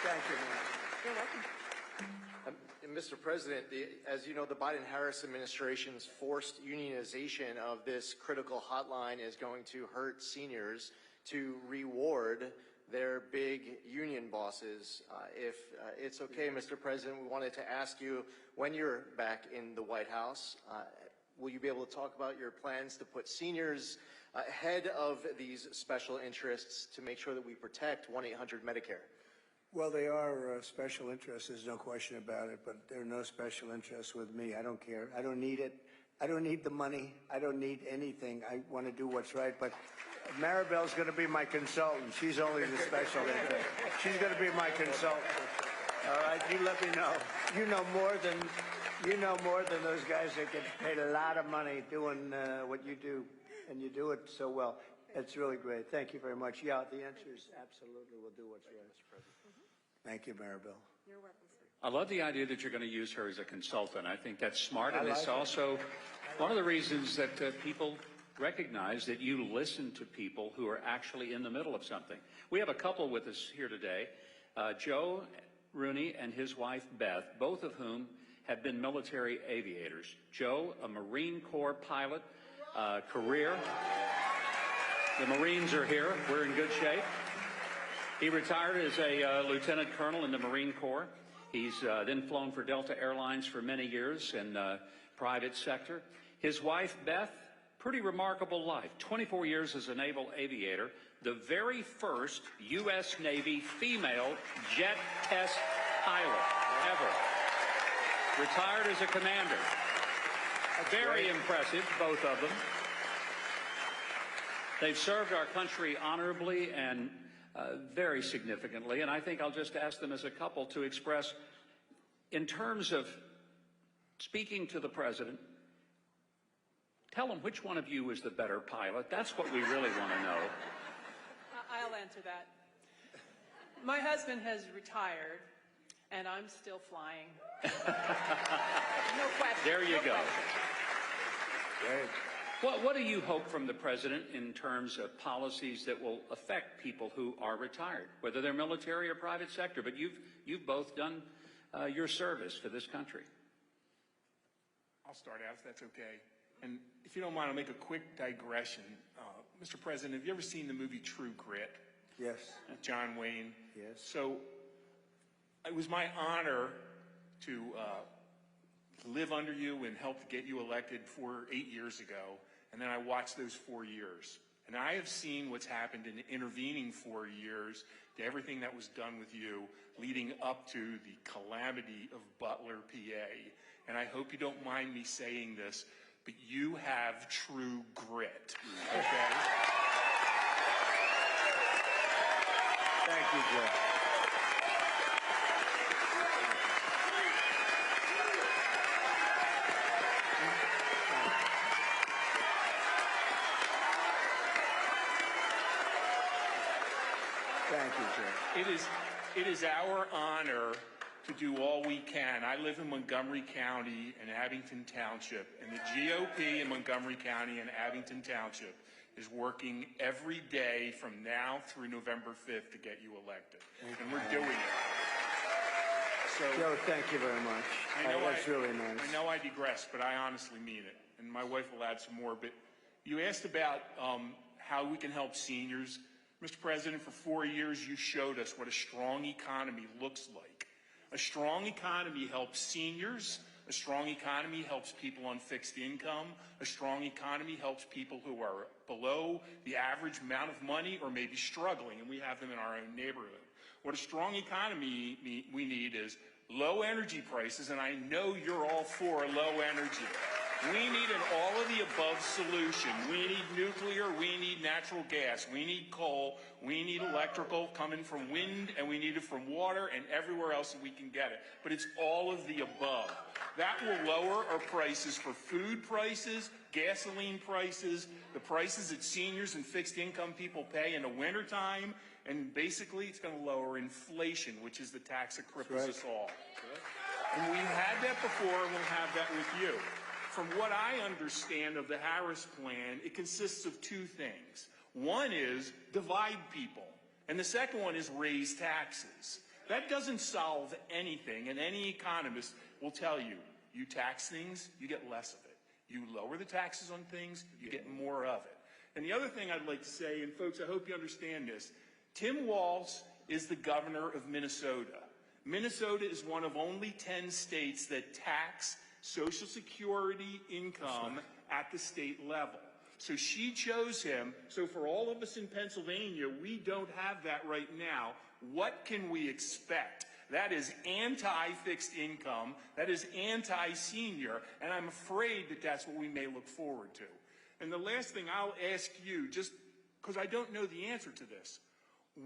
Thank you, man. You're welcome. Mr. President, as you know, the Biden-Harris administration's forced unionization of this critical hotline is going to hurt seniors to reward their big union bosses. If it's okay, Mr. President, we wanted to ask you, when you're back in the White House, will you be able to talk about your plans to put seniors ahead of these special interests to make sure that we protect 1-800 Medicare? Well, they are special interests, there's no question about it, but there are no special interests with me. I don't care. I don't need it. I don't need the money. I don't need anything. I want to do what's right, but Maribel's going to be my consultant. She's only the special interest. She's going to be my consultant. All right, you let me know. You know more than those guys that get paid a lot of money doing what you do, and you do it so well. It's really great. Thank you very much. Yeah, the answer is absolutely. We'll do what's right. Thank you, Maribel. You're welcome, sir. I love the idea that you're going to use her as a consultant. I think that's smart, and I like it's it. also one of the reasons that people recognize that you listen to people who are actually in the middle of something. We have a couple with us here today, Joe Rooney and his wife Beth, both of whom have been military aviators. Joe, a Marine Corps pilot, career. The Marines are here. We're in good shape. He retired as a lieutenant colonel in the Marine Corps. He's then flown for Delta Airlines for many years in private sector. His wife, Beth, pretty remarkable life. 24 years as a naval aviator, the very first U.S. Navy female jet test pilot ever. Retired as a commander. Very impressive, both of them. They've served our country honorably and very significantly, and I think I'll just ask them as a couple to express, in terms of speaking to the president, tell him which one of you is the better pilot. That's what we really want to know. I'll answer that. My husband has retired, and I'm still flying. No question. There you go. Great. What do you hope from the president in terms of policies that will affect people who are retired, whether they're military or private sector? But you've both done your service for this country. I'll start out if that's okay. And if you don't mind, I'll make a quick digression. Mr. President, have you ever seen the movie True Grit? Yes. John Wayne. Yes. So it was my honor to live under you and help get you elected 8 years ago. And then I watched those 4 years. And I have seen what's happened in the intervening 4 years to everything that was done with you leading up to the calamity of Butler, PA. And I hope you don't mind me saying this, but you have true grit, okay? Thank you, Joe. Thank you, Joe. It is our honor to do all we can. I live in Montgomery County and Abington Township, and the GOP in Montgomery County and Abington Township is working every day from now through November 5th to get you elected. And we're doing it. So, Joe, thank you very much. That's really nice. I know I digress, but I honestly mean it. And my wife will add some more. But you asked about how we can help seniors. Mr. President, for 4 years, you showed us what a strong economy looks like. A strong economy helps seniors. A strong economy helps people on fixed income. A strong economy helps people who are below the average amount of money or maybe struggling, and we have them in our own neighborhood. What a strong economy we need is low energy prices, and I know you're all for low energy. We need an all-of-the-above solution. We need nuclear, we need natural gas, we need coal, we need electrical coming from wind, and we need it from water and everywhere else that we can get it. But it's all of the above. That will lower our prices for food prices, gasoline prices, the prices that seniors and fixed income people pay in the wintertime, and basically it's going to lower inflation, which is the tax that cripples us all. And we've had that before, and we'll have that with you. From what I understand of the Harris plan, it consists of two things. One is divide people, and the second one is raise taxes. That doesn't solve anything, and any economist will tell you, you tax things, you get less of it. You lower the taxes on things, you get more of it. And the other thing I'd like to say, and folks, I hope you understand this, Tim Walz is the governor of Minnesota. Minnesota is one of only 10 states that tax Social Security income at the state level. So she chose him. So for all of us in Pennsylvania, we don't have that right now. What can we expect? That is anti-fixed income. That is anti-senior. And I'm afraid that that's what we may look forward to. And the last thing I'll ask you, just because I don't know the answer to this,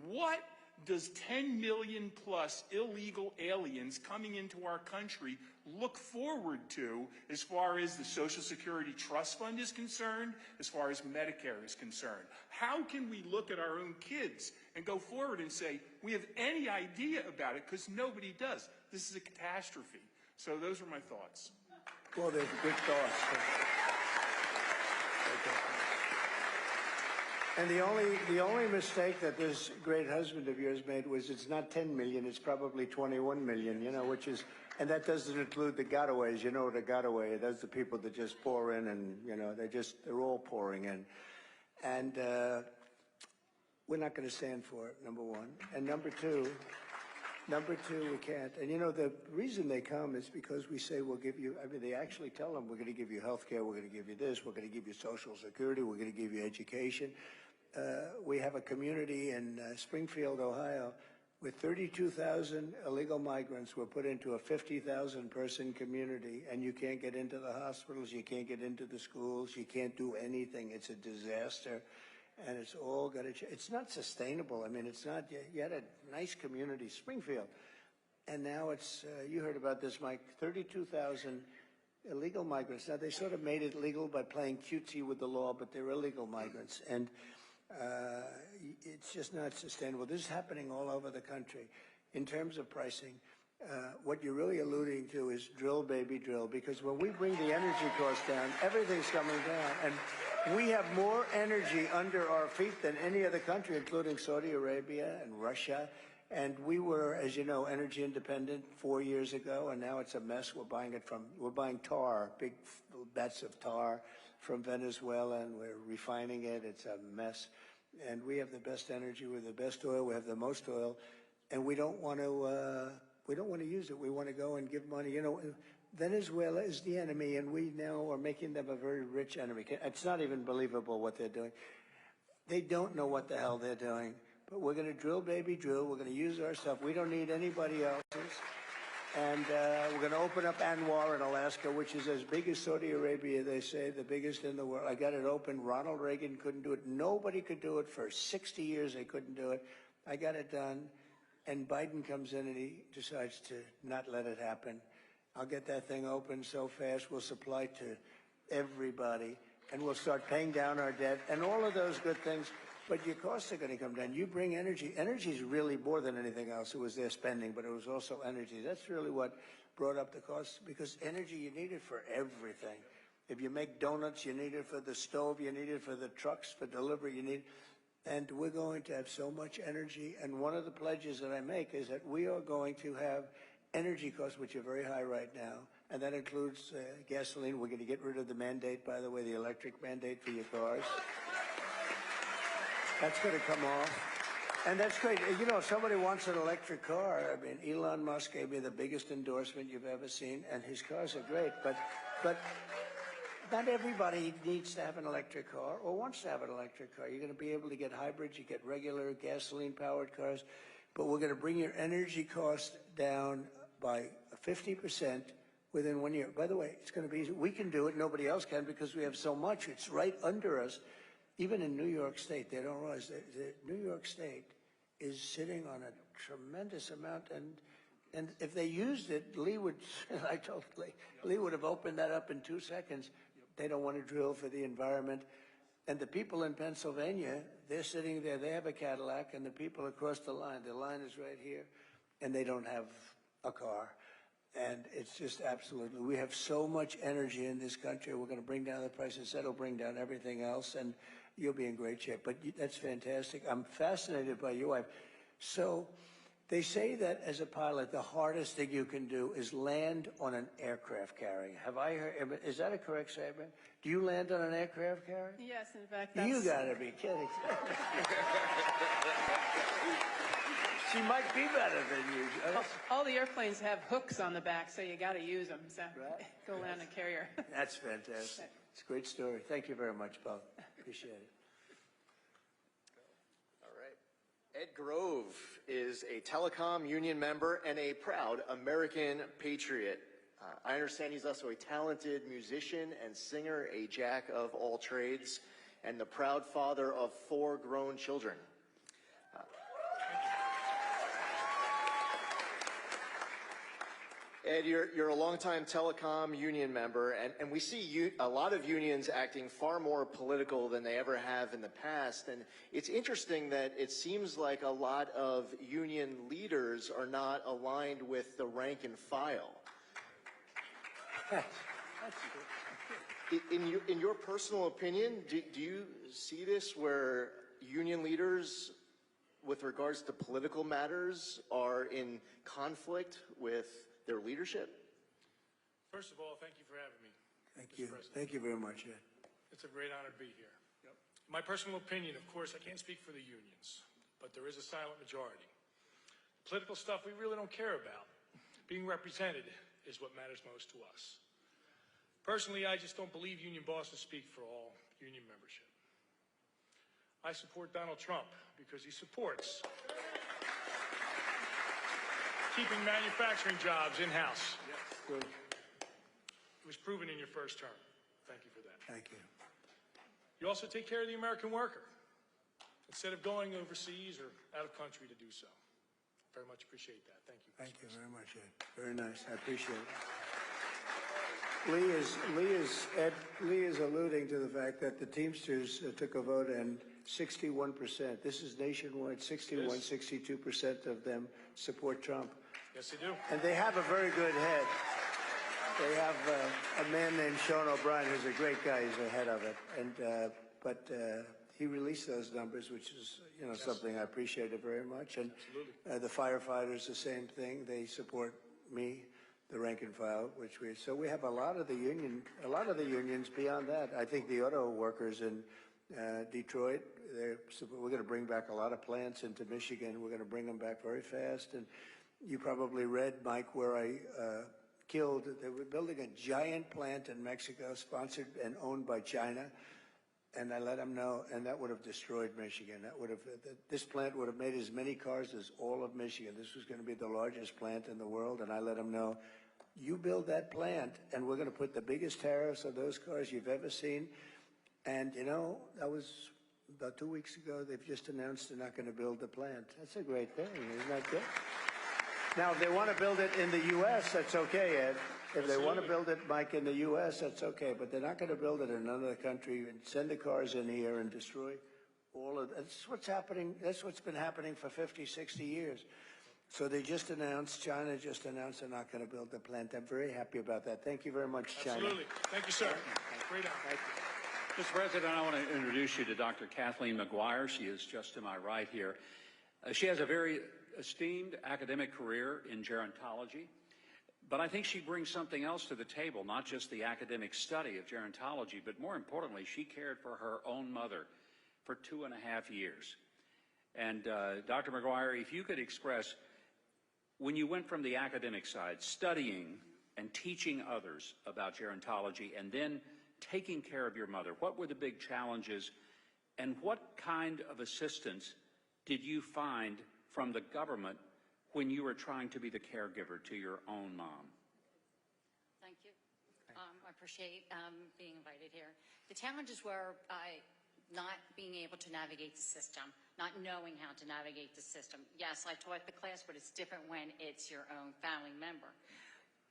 what does 10 million plus illegal aliens coming into our country look forward to as far as the Social Security Trust Fund is concerned, as far as Medicare is concerned? How can we look at our own kids and go forward and say, we have any idea about it, because nobody does. This is a catastrophe. So those are my thoughts. Well, they're good thoughts. And the only mistake that this great husband of yours made was it's not 10 million, it's probably 21 million, you know, which is, and that doesn't include the gotaways. You know what a gotaway is? That's the people that just pour in and, you know, they're all pouring in. And we're not going to stand for it, number one. And number two, we can't. And, you know, the reason they come is because we say we'll give you, I mean, they actually tell them we're going to give you health care, we're going to give you this, we're going to give you Social Security, we're going to give you education. We have a community in Springfield, Ohio, with 32,000 illegal migrants were put into a 50,000 person community, and you can't get into the hospitals, you can't get into the schools, you can't do anything. It's a disaster, and it's all got to change. It's not sustainable. I mean, it's not, you had a nice community, Springfield, and now it's, you heard about this, Mike, 32,000 illegal migrants. Now, they sort of made it legal by playing cutesy with the law, but they're illegal migrants, and it's just not sustainable. This is happening all over the country. In terms of pricing, what you're really alluding to is drill, baby, drill, because when we bring the energy costs down, everything's coming down. And we have more energy under our feet than any other country, including Saudi Arabia and Russia. And we were, as you know, energy independent 4 years ago, and now it's a mess. We're buying tar, big bets of tar from Venezuela, and we're refining it. It's a mess. And we have the best energy, we have the best oil, we have the most oil, and we don't want to use it. We want to go and give money. You know, Venezuela is the enemy, and we now are making them a very rich enemy. It's not even believable what they're doing. They don't know what the hell they're doing. But we're going to drill, baby, drill. We're going to use our stuff. We don't need anybody else's. And we're going to open up Anwar in Alaska, which is as big as Saudi Arabia, they say, the biggest in the world. I got it open. Ronald Reagan couldn't do it. Nobody could do it. For 60 years, they couldn't do it. I got it done. And Biden comes in and he decides to not let it happen. I'll get that thing open so fast, we'll supply to everybody. And we'll start paying down our debt and all of those good things. But your costs are going to come down. You bring energy. Energy is really more than anything else. It was their spending, but it was also energy. That's really what brought up the costs, because energy, you need it for everything. If you make donuts, you need it for the stove, you need it for the trucks, for delivery, you need. And we're going to have so much energy. And one of the pledges that I make is that we are going to have energy costs, which are very high right now. And that includes gasoline. We're going to get rid of the mandate, by the way, the electric mandate for your cars. That's going to come off. And that's great. You know, if somebody wants an electric car, I mean, Elon Musk gave me the biggest endorsement you've ever seen, and his cars are great. But not everybody needs to have an electric car or wants to have an electric car. You're going to be able to get hybrids, you get regular gasoline-powered cars, but we're going to bring your energy cost down by 50% within 1 year. By the way, it's going to be easy. We can do it. Nobody else can because we have so much. It's right under us. Even in New York State, they don't realize that New York State is sitting on a tremendous amount, and if they used it, Lee would, I told Lee would have opened that up in 2 seconds. They don't want to drill for the environment. And the people in Pennsylvania, they're sitting there, they have a Cadillac, and the people across the line is right here, and they don't have a car. And it's just absolutely, we have so much energy in this country. We're going to bring down the prices. That'll bring down everything else, and you'll be in great shape. But that's fantastic. I'm fascinated by your wife. So they say that as a pilot, the hardest thing you can do is land on an aircraft carrier. Have I heard, is that a correct statement? Do you land on an aircraft carrier? Yes, in fact, that's... You gotta be kidding. She might be better than you. All the airplanes have hooks on the back, so you got to use them. So right. Go land a carrier. That's fantastic. It's a great story. Thank you very much, Bob. Appreciate it. All right. Ed Grove is a telecom union member and a proud American patriot. I understand he's also a talented musician and singer, a jack of all trades, and the proud father of 4 grown children. Ed, you're a longtime telecom union member, and we see a lot of unions acting far more political than they ever have in the past. And it's interesting that it seems like a lot of union leaders are not aligned with the rank and file. In your personal opinion, do you see this where union leaders, with regards to political matters, are in conflict with their leadership? First of all, thank you for having me. Thank you. Thank you very much, Ed. It's a great honor to be here. My personal opinion, of course, I can't speak for the unions, but there is a silent majority. Political stuff we really don't care about. Being represented is what matters most to us. Personally, I just don't believe union bosses speak for all union membership. I support Donald Trump because he supports keeping manufacturing jobs in-house. Good. It was proven in your first term. Thank you for that. Thank you. You also take care of the American worker instead of going overseas or out of country to do so. Very much appreciate that. Thank you. Thank you very much, Ed. Very nice. I appreciate it. Lee is alluding to the fact that the Teamsters took a vote and 61%, this is nationwide, 61, 62% of them support Trump. Yes, they do. And they have a very good head. They have a man named Sean O'Brien, who's a great guy. He's the head of it. And but he released those numbers, which is something I appreciated very much. And the firefighters, the same thing. They support me, the rank and file, so we have a lot of the unions beyond that. I think the auto workers in Detroit, we're going to bring back a lot of plants into Michigan. We're going to bring them back very fast. And you probably read, Mike, where I they were building a giant plant in Mexico, sponsored and owned by China. And I let them know, and that would have destroyed Michigan. This plant would have made as many cars as all of Michigan. This was going to be the largest plant in the world, and I let them know, you build that plant, and we're going to put the biggest tariffs on those cars you've ever seen. And, that was about 2 weeks ago. They've just announced they're not going to build the plant. That's a great thing. Isn't that good? Now, if they want to build it in the U.S., that's okay, Ed. If they want to build it, Mike, in the U.S., that's okay. But they're not going to build it in another country and send the cars in here and destroy all of that. That's what's happening. That's what's been happening for 50, 60 years. So they just announced, China just announced they're not going to build the plant. I'm very happy about that. Thank you very much, China. Absolutely. Thank you, sir. Great honor. Thank you. Mr. President, I want to introduce you to Dr. Kathleen McGuire. She is just to my right here. She has a very esteemed academic career in gerontology, but I think she brings something else to the table, not just the academic study of gerontology, but more importantly, she cared for her own mother for 2.5 years. And Dr. McGuire, if you could express, when you went from the academic side, studying and teaching others about gerontology, and then taking care of your mother, what were the big challenges, and what kind of assistance did you find from the government when you were trying to be the caregiver to your own mom? Thank you. I appreciate being invited here. The challenges were not being able to navigate the system, not knowing how to navigate the system. Yes, I taught the class, but it's different when it's your own family member.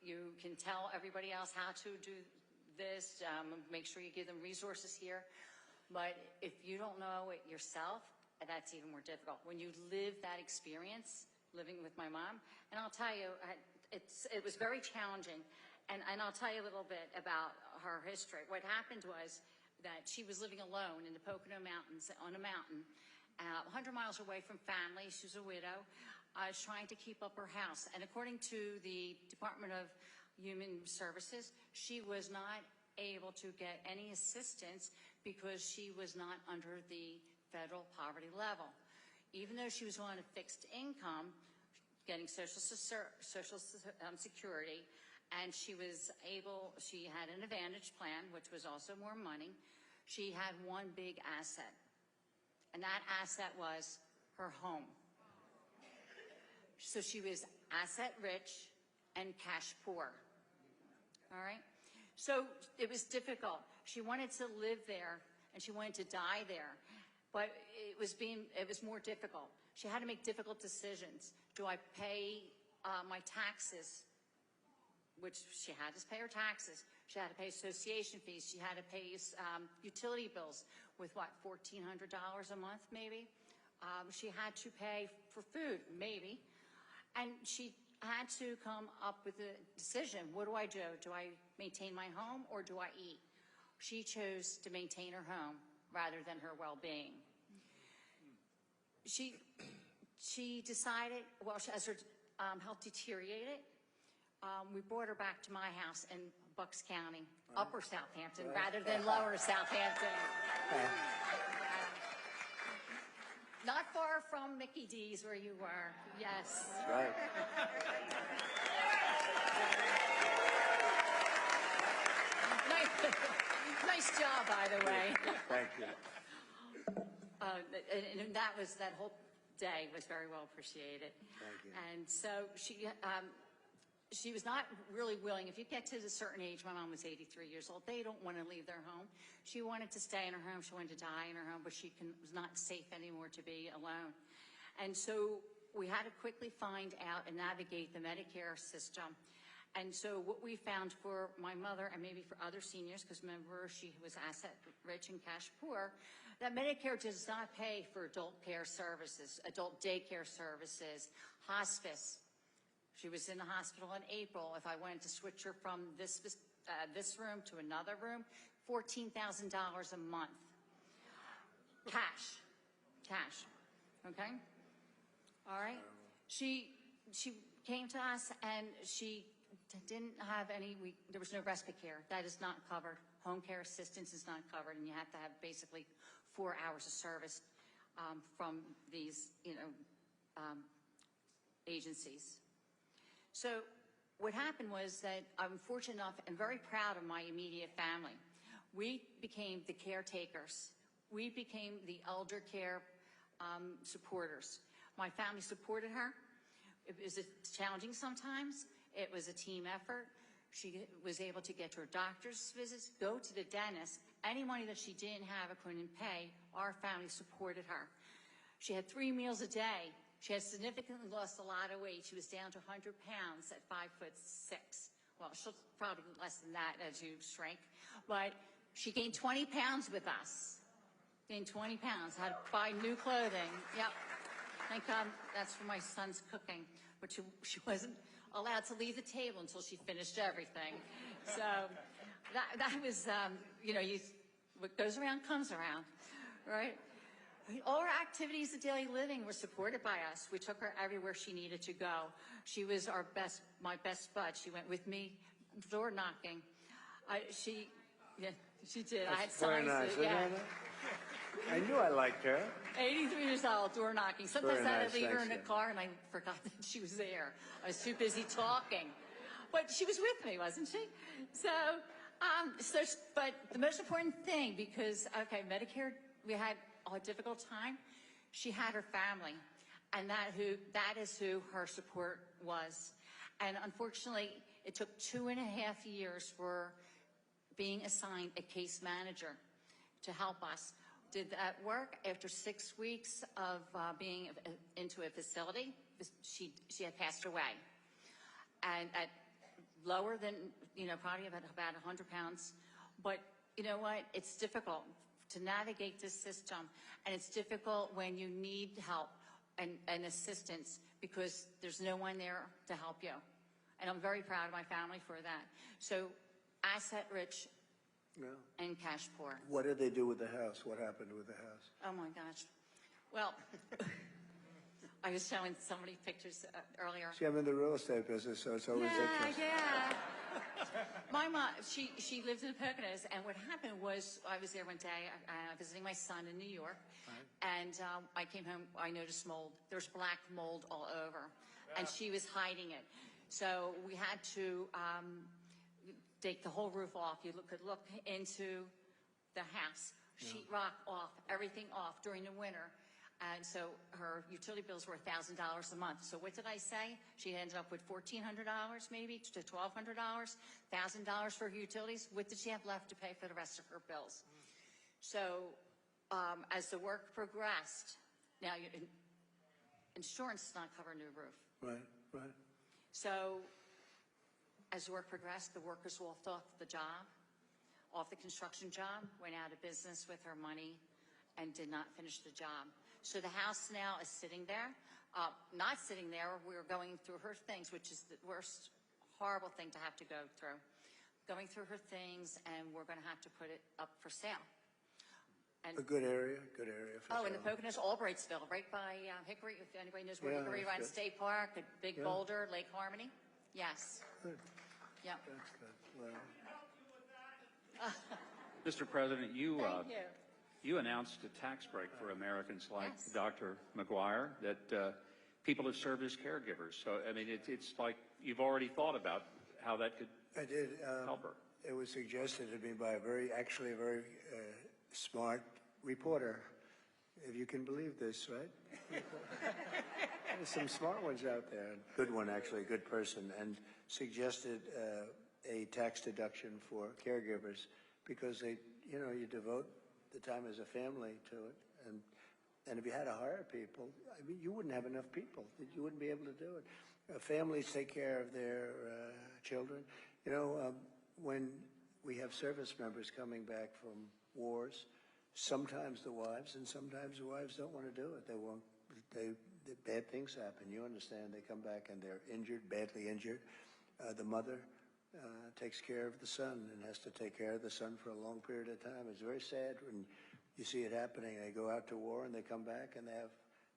You can tell everybody else how to do this, make sure you give them resources here, but if you don't know it yourself, that's even more difficult. When you live that experience, living with my mom, and I'll tell you, it was very challenging, and I'll tell you a little bit about her history. What happened was that she was living alone in the Pocono Mountains, on a mountain, 100 miles away from family. She was a widow. I was trying to keep up her house, and according to the Department of Human Services, she was not able to get any assistance because she was not under the federal poverty level. Even though she was on a fixed income, getting Social Security, and she had an Advantage plan, which was also more money. She had one big asset, and that asset was her home. So she was asset rich and cash poor. All right? So it was difficult. She wanted to live there, and she wanted to die there. But it was more difficult. She had to make difficult decisions. Do I pay my taxes, which she had to pay her taxes. She had to pay association fees. She had to pay utility bills with, what, $1,400 a month, maybe? She had to pay for food, maybe. And she had to come up with a decision. What do I do? Do I maintain my home or do I eat? She chose to maintain her home rather than her well-being. she decided, well, as her health deteriorated, we brought her back to my house in Bucks County, Upper Southampton, rather than Lower Southampton. Not far from Mickey D's where you were, yes. Right. Nice job, by the way. Thank you. And that whole day was very well appreciated. Thank you. And so she was not really willing. If you get to a certain age, my mom was 83 years old, they don't want to leave their home. She wanted to stay in her home. She wanted to die in her home, but she was not safe anymore to be alone. And so we had to quickly find out and navigate the Medicare system. And so what we found for my mother, and maybe for other seniors, because remember she was asset rich and cash poor, that Medicare does not pay for adult care services, adult daycare services, hospice. She was in the hospital in April. If I wanted to switch her from this room to another room, $14,000 a month. Cash, okay? All right? She came to us and she didn't have there was no respite care. That is not covered. Home care assistance is not covered, and you have to have basically 4 hours of service from these, agencies. So what happened was that I'm fortunate enough and very proud of my immediate family. We became the caretakers. We became the elder care supporters. My family supported her. It was challenging sometimes. It was a team effort. She was able to get to her doctor's visits, go to the dentist. Any money that she didn't have or couldn't pay, our family supported her. She had 3 meals a day. She had significantly lost a lot of weight. She was down to 100 pounds at 5'6". Well, she'll probably less than that as you shrink. But she gained 20 pounds with us. Gained 20 pounds, had to buy new clothing. Yep. Thank God that's for my son's cooking. But she wasn't allowed to leave the table until she finished everything. So that was, what goes around comes around, right? All her activities of daily living were supported by us. We took her everywhere she needed to go. She was my best bud. She went with me door knocking. She did. I had very signs. Nice. Yeah. I knew I liked her. 83 years old, door knocking. Sometimes Very I'd nice, leave her in thanks, the yeah. car and I forgot that she was there. I was too busy talking. But she was with me, wasn't she? But the most important thing, because, Medicare, we had a difficult time. She had her family, and that is who her support was. And unfortunately, it took 2.5 years for being assigned a case manager to help us. Did that work? After 6 weeks of being into a facility, she had passed away. And at lower than, probably about 100 pounds. But you know what? It's difficult to navigate this system. And it's difficult when you need help and assistance because there's no one there to help you. And I'm very proud of my family for that. So asset rich and cash poor. What did they do with the house? What happened with the house? Oh my gosh. Well, I was showing somebody pictures earlier. See, I'm in the real estate business, so it's always interesting. Yeah. My mom, she lived in the Poconos, and what happened was I was there one day visiting my son in New York, and I came home, I noticed mold. There's black mold all over, and she was hiding it. So we had to take the whole roof off. You could look into the house, sheetrock off, everything off during the winter. And so her utility bills were $1,000 a month. So what did I say? She ended up with $1,400 maybe to $1,200, $1,000 for her utilities. What did she have left to pay for the rest of her bills? So as the work progressed, now insurance does not cover a new roof. Right. So as the work progressed, the workers walked off the job, off the construction job, went out of business with her money, and did not finish the job. So the house now is sitting there. Not sitting there, we're going through her things, which is the worst, horrible thing to have to go through. Going through her things, and we're going to have to put it up for sale. And, A good area for in the sure. Poconos, Albrightsville, right by Hickory, if anybody knows where Yeah, Hickory that's runs, good. State Park, the Big Yeah. Boulder, Lake Harmony. Yes. Good. Yep. That's good. Well, Mr. President, you Thank you. you announced a tax break for Americans like Yes. Dr. McGuire that people have served as caregivers. So, I mean, it's like you've already thought about how that could I did. help her. It was suggested to me by a very smart reporter, if you can believe this, right? There's some smart ones out there. Good one, actually, a good person, and suggested a tax deduction for caregivers because they, you devote the time as a family to it, and if you had to hire people, I mean, you wouldn't have enough people. You wouldn't be able to do it. Families take care of their children. When we have service members coming back from wars, sometimes the wives don't want to do it. They won't. Bad things happen. You understand? They come back and they're injured, badly injured. The mother takes care of the son and has to take care of the son for a long period of time. It's very sad when you see it happening. They go out to war and they come back and they have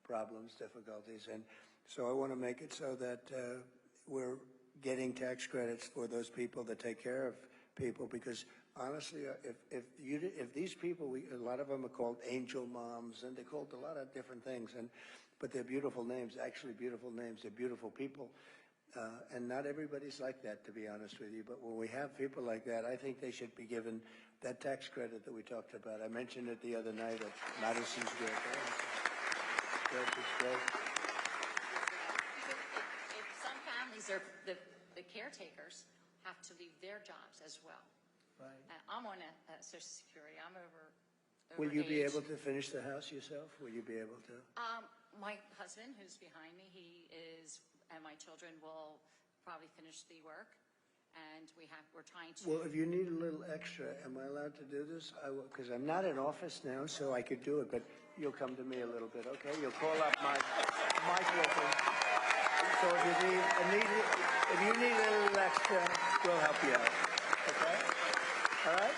problems, difficulties. And so I want to make it so that we're getting tax credits for those people that take care of people, because honestly, if these people, a lot of them are called angel moms, and they're called a lot of different things, but they're beautiful names, actually beautiful names. They're beautiful people, and not everybody's like that, to be honest with you. But when we have people like that, I think they should be given that tax credit that we talked about. I mentioned it the other night at Madison Square Garden. It's great. If some families are, the caretakers have to leave their jobs as well. Right. I'm on a Social Security. I'm over Will you be age. able to finish the house yourself? Will you be able to? My husband, who's behind me, and my children will probably finish the work, and we're trying to. Well, if you need a little extra, am I allowed to do this? I will, because I'm not in office now, so I could do it. But you'll come to me a little bit, okay? You'll call up Mike Wilson. So if you need a little extra, we'll help you out. Okay? All right?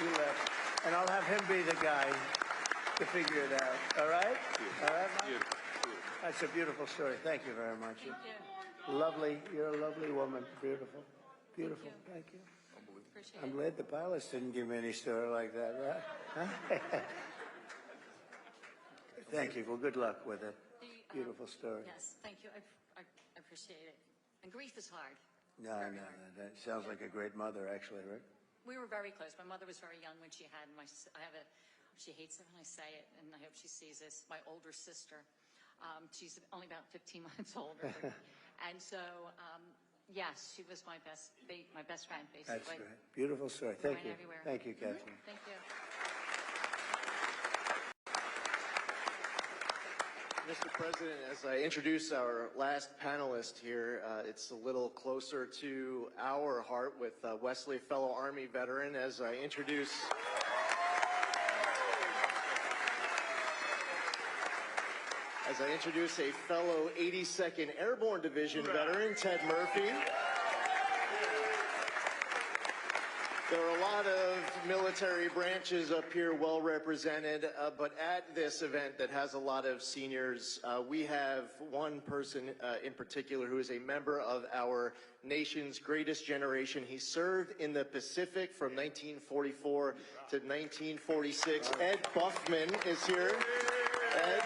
You left, and I'll have him be the guy to figure it out. All right? All right, Mike? That's a beautiful story. Thank you very much. Thank you. Lovely. You're a lovely woman. Beautiful. Beautiful. Thank you. Appreciate I'm it. glad the pilots didn't give me any story like that, right? Huh? Thank you. Well, good luck with it. Beautiful story. Yes, thank you. I appreciate it. And grief is hard. No. That sounds like a great mother, actually, right? We were very close. My mother was very young when she had she hates it when I say it, and I hope she sees this, my older sister. She's only about 15 months older. And so, yes, she was my best friend, basically. That's great. Beautiful story. Thank you. Everywhere. Thank you, Catherine. Thank you. Mr. President, as I introduce our last panelist here, it's a little closer to our heart with Wesley, fellow Army veteran, as I introduce a fellow 82nd Airborne Division veteran, Ted Murphy. There are a lot of military branches up here well represented, but at this event that has a lot of seniors, we have one person in particular who is a member of our nation's greatest generation. He served in the Pacific from 1944 to 1946. Ed Buffman is here. Ed.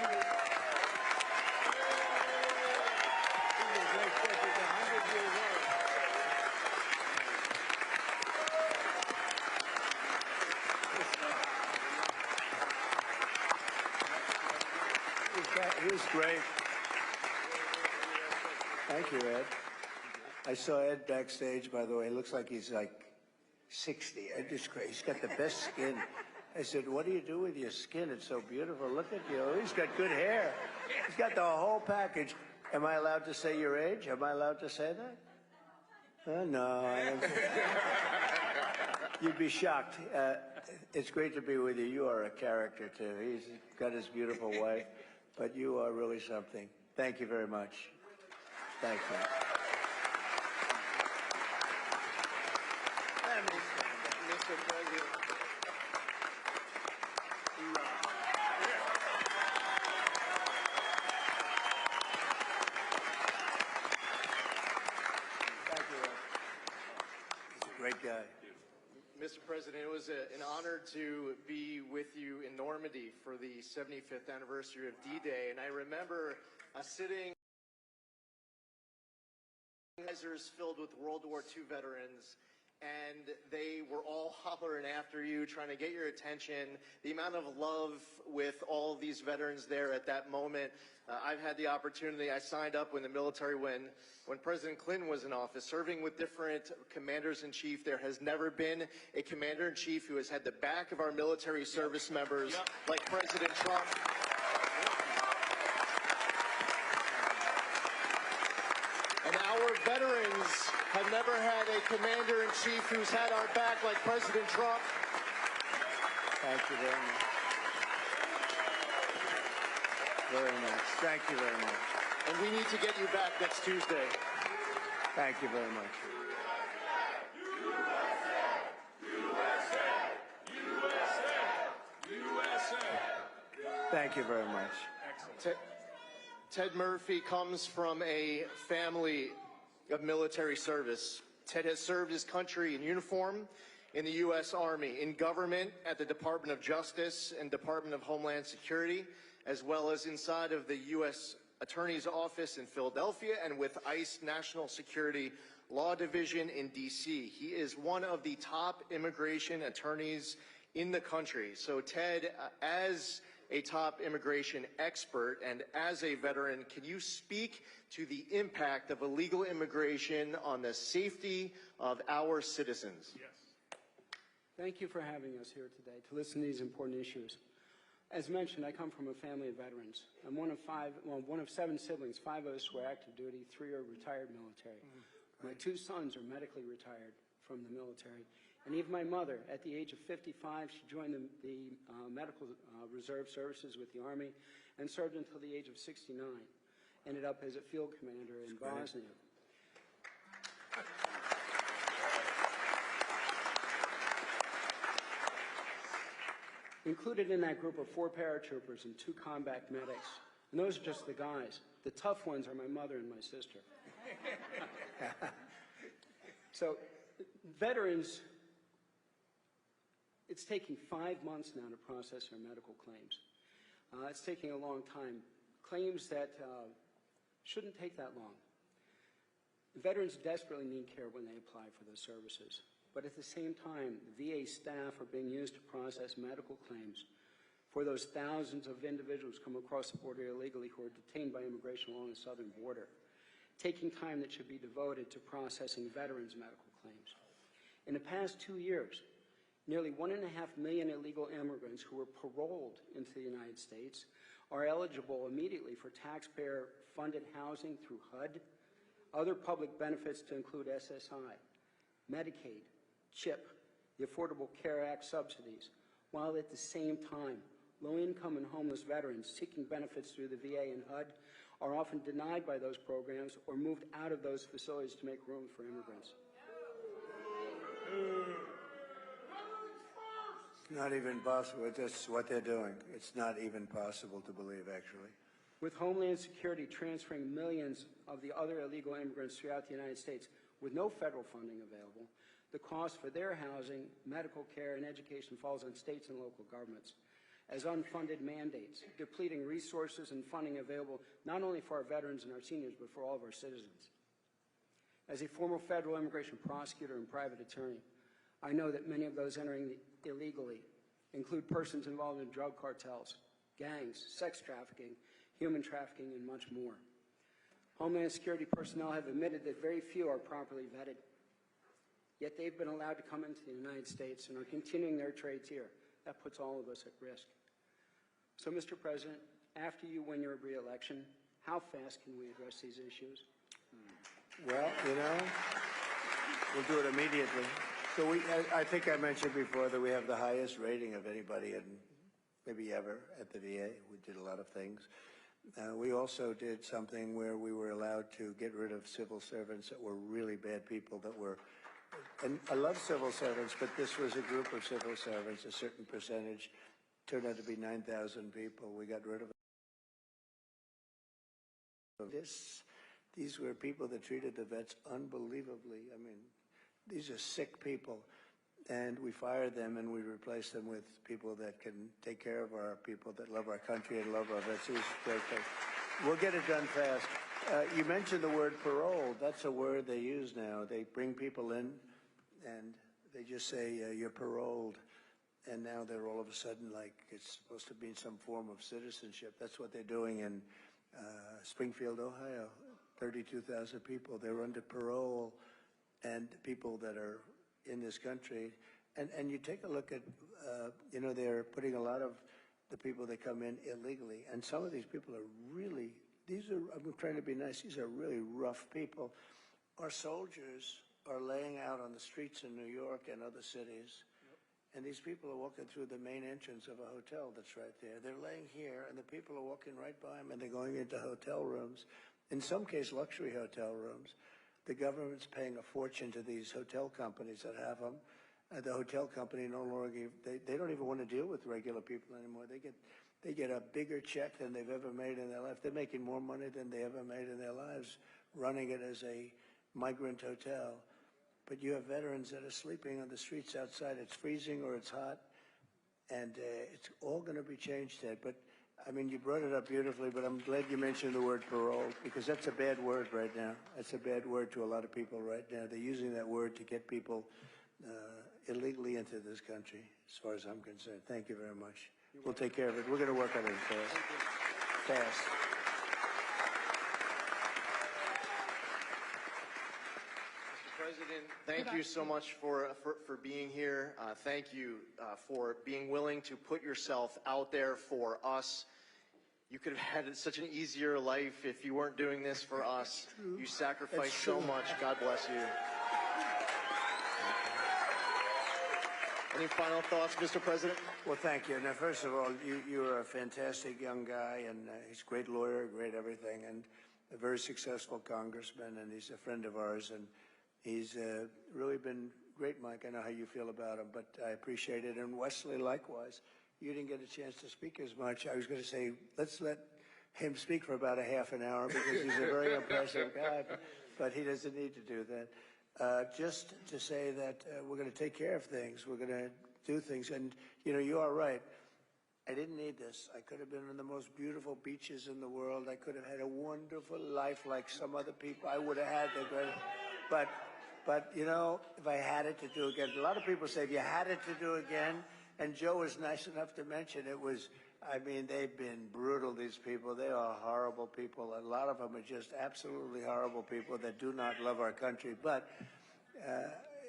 He was great. Thank you, Ed. I saw Ed backstage, by the way. He looks like he's like 60. Ed is great. He's got the best skin. I said, what do you do with your skin? It's so beautiful. Look at you. He's got good hair. He's got the whole package. Am I allowed to say your age? Am I allowed to say that? No, I don't. You'd be shocked. It's great to be with you. You are a character, too. He's got his beautiful wife, but you are really something. Thank you very much. Thank you. Mr. President. guy. Mr. President, it was an honor to be with you in Normandy for the 75th anniversary of D-Day, and I remember sitting filled with World War II veterans, and they were all hollering after you, trying to get your attention. The amount of love with all of these veterans there at that moment. I've had the opportunity, I signed up in the military when President Clinton was in office, serving with different commanders-in-chief. There has never been a commander-in-chief who has had the back of our military service members like President Trump. And our veterans have never had a commander-in-chief who's had our back like President Trump. Thank you very much. Very much. Thank you very much. And we need to get you back next Tuesday. Thank you very much. Thank you very much. Ted Murphy comes from a family of military service. Ted has served his country in uniform in the U.S. Army, in government, at the Department of Justice and Department of Homeland Security, as well as inside of the U.S. Attorney's Office in Philadelphia and with ICE National Security Law Division in D.C. He is one of the top immigration attorneys in the country. So Ted, as a top immigration expert and as a veteran, can you speak to the impact of illegal immigration on the safety of our citizens? Yes. Thank you for having us here today to listen to these important issues. As mentioned, I come from a family of veterans. I'm one of 7 siblings. 5 of us were active duty, 3 are retired military. My 2 sons are medically retired from the military. And even my mother, at the age of 55, she joined the medical reserve services with the Army and served until the age of 69. Ended up as a field commander in Bosnia. Included in that group are 4 paratroopers and 2 combat medics. And those are just the guys. The tough ones are my mother and my sister. So, veterans, it's taking 5 months now to process our medical claims. It's taking a long time. Claims that shouldn't take that long. Veterans desperately need care when they apply for those services. But at the same time, VA staff are being used to process medical claims for those thousands of individuals come across the border illegally who are detained by immigration along the southern border, taking time that should be devoted to processing veterans' medical claims. In the past 2 years, nearly 1.5 million illegal immigrants who were paroled into the United States are eligible immediately for taxpayer-funded housing through HUD, other public benefits to include SSI, Medicaid, CHIP, the Affordable Care Act subsidies, while at the same time, low-income and homeless veterans seeking benefits through the VA and HUD are often denied by those programs or moved out of those facilities to make room for immigrants. It's not even possible. That's what they're doing. It's not even possible to believe, actually. With Homeland Security transferring millions of the other illegal immigrants throughout the United States with no federal funding available, the cost for their housing, medical care, and education falls on states and local governments as unfunded mandates, depleting resources and funding available not only for our veterans and our seniors, but for all of our citizens. As a former federal immigration prosecutor and private attorney, I know that many of those entering illegally include persons involved in drug cartels, gangs, sex trafficking, human trafficking, and much more. Homeland Security personnel have admitted that very few are properly vetted, yet they've been allowed to come into the United States and are continuing their trades here. That puts all of us at risk. So, Mr. President, after you win your re-election, how fast can we address these issues? Well, you know, we'll do it immediately. So I think I mentioned before that we have the highest rating of anybody in maybe ever at the VA. We did a lot of things. We also did something where we were allowed to get rid of civil servants that were really bad people that were, and I love civil servants, but this was a group of civil servants, a certain percentage, turned out to be 9,000 people. We got rid of this. These were people that treated the vets unbelievably. I mean, these are sick people, and we fire them and we replace them with people that can take care of our people, that love our country and love our veterans. We'll get it done fast. You mentioned the word parole. That's a word they use now. They bring people in and they just say, you're paroled. And now they're all of a sudden like it's supposed to be some form of citizenship. That's what they're doing in Springfield, Ohio. 32,000 people. They're under parole, and people that are in this country. And you take a look at, you know, they're putting a lot of the people that come in illegally. And some of these people are really, I'm trying to be nice, these are really rough people. Our soldiers are laying out on the streets in New York and other cities. And these people are walking through the main entrance of a hotel that's right there. They're laying here, and the people are walking right by them, and they're going into hotel rooms, in some case luxury hotel rooms. The government's paying a fortune to these hotel companies that have them. The hotel company no longer, they don't even want to deal with regular people anymore. They get a bigger check than they've ever made in their life. They're making more money than they ever made in their lives running it as a migrant hotel. But you have veterans that are sleeping on the streets outside. It's freezing or it's hot, and it's all going to be changed, Ted. But, I mean, you brought it up beautifully, but I'm glad you mentioned the word parole, because that's a bad word right now. That's a bad word to a lot of people right now. They're using that word to get people illegally into this country, as far as I'm concerned. Thank you very much. We'll take care of it. We're going to work on it fast. President, thank you so much for being here. Thank you for being willing to put yourself out there for us. You could have had such an easier life if you weren't doing this for us. You sacrificed so much. God bless you. Any final thoughts, Mr. President? Well, thank you. Now, first of all, you're a fantastic young guy, and he's a great lawyer, great everything, and a very successful congressman, and he's a friend of ours, and he's really been great, Mike. I know how you feel about him, but I appreciate it. And Wesley, likewise. You didn't get a chance to speak as much. I was going to say, let's let him speak for about a half an hour, because he's a very impressive guy, but he doesn't need to do that. Just to say that we're going to take care of things. We're going to do things. And, you know, you are right. I didn't need this. I could have been on the most beautiful beaches in the world. I could have had a wonderful life like some other people. I would have had that. But, you know, if I had it to do again, a lot of people say, if you had it to do again, and Joe was nice enough to mention it was, I mean, they've been brutal, these people. They are horrible people. A lot of them are just absolutely horrible people that do not love our country. But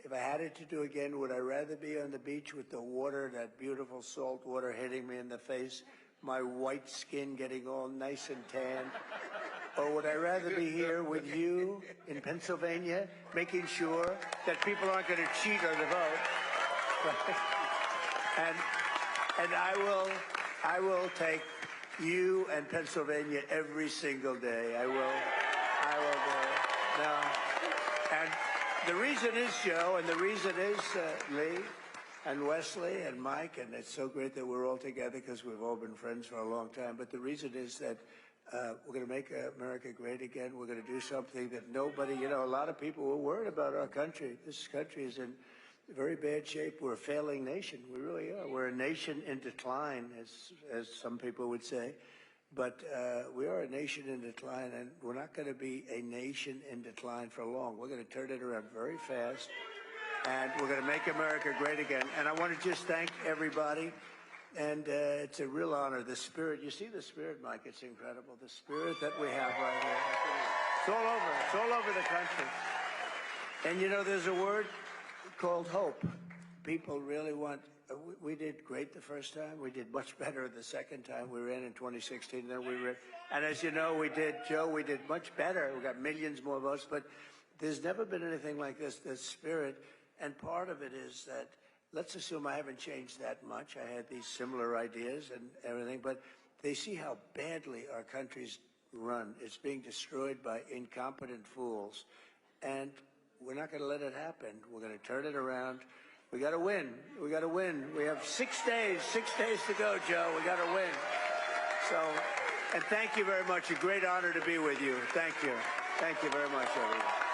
if I had it to do again, would I rather be on the beach with the water, that beautiful salt water hitting me in the face, my white skin getting all nice and tanned? Or would I rather be here with you in Pennsylvania, making sure that people aren't going to cheat on the vote? And I will take you and Pennsylvania every single day. I will do it. No. And the reason is, Joe, and the reason is Lee and Wesley and Mike, and it's so great that we're all together because we've all been friends for a long time. But the reason is that we're going to make America great again. We're going to do something that nobody, you know, a lot of people were worried about our country. This country is in very bad shape. We're a failing nation. We really are. We're a nation in decline, as some people would say. But we are a nation in decline, and we're not going to be a nation in decline for long. We're going to turn it around very fast, and we're going to make America great again. And I want to just thank everybody, and it's a real honor. The spirit, you see the spirit, Mike, it's incredible. The spirit that we have right here. It's all over. It's all over the country. And, you know, there's a word called hope. People really want, we did great the first time. We did much better the second time we ran in 2016 than we ran. And as you know, we did, Joe, we did much better. We got millions more votes, but there's never been anything like this spirit. And part of it is that, let's assume I haven't changed that much. I had these similar ideas and everything, but they see how badly our country's run. It's being destroyed by incompetent fools. And we're not going to let it happen. We're going to turn it around. We got to win. We got to win. We have 6 days to go, Joe. We got to win. So, and thank you very much. A great honor to be with you. Thank you. Thank you very much, everyone.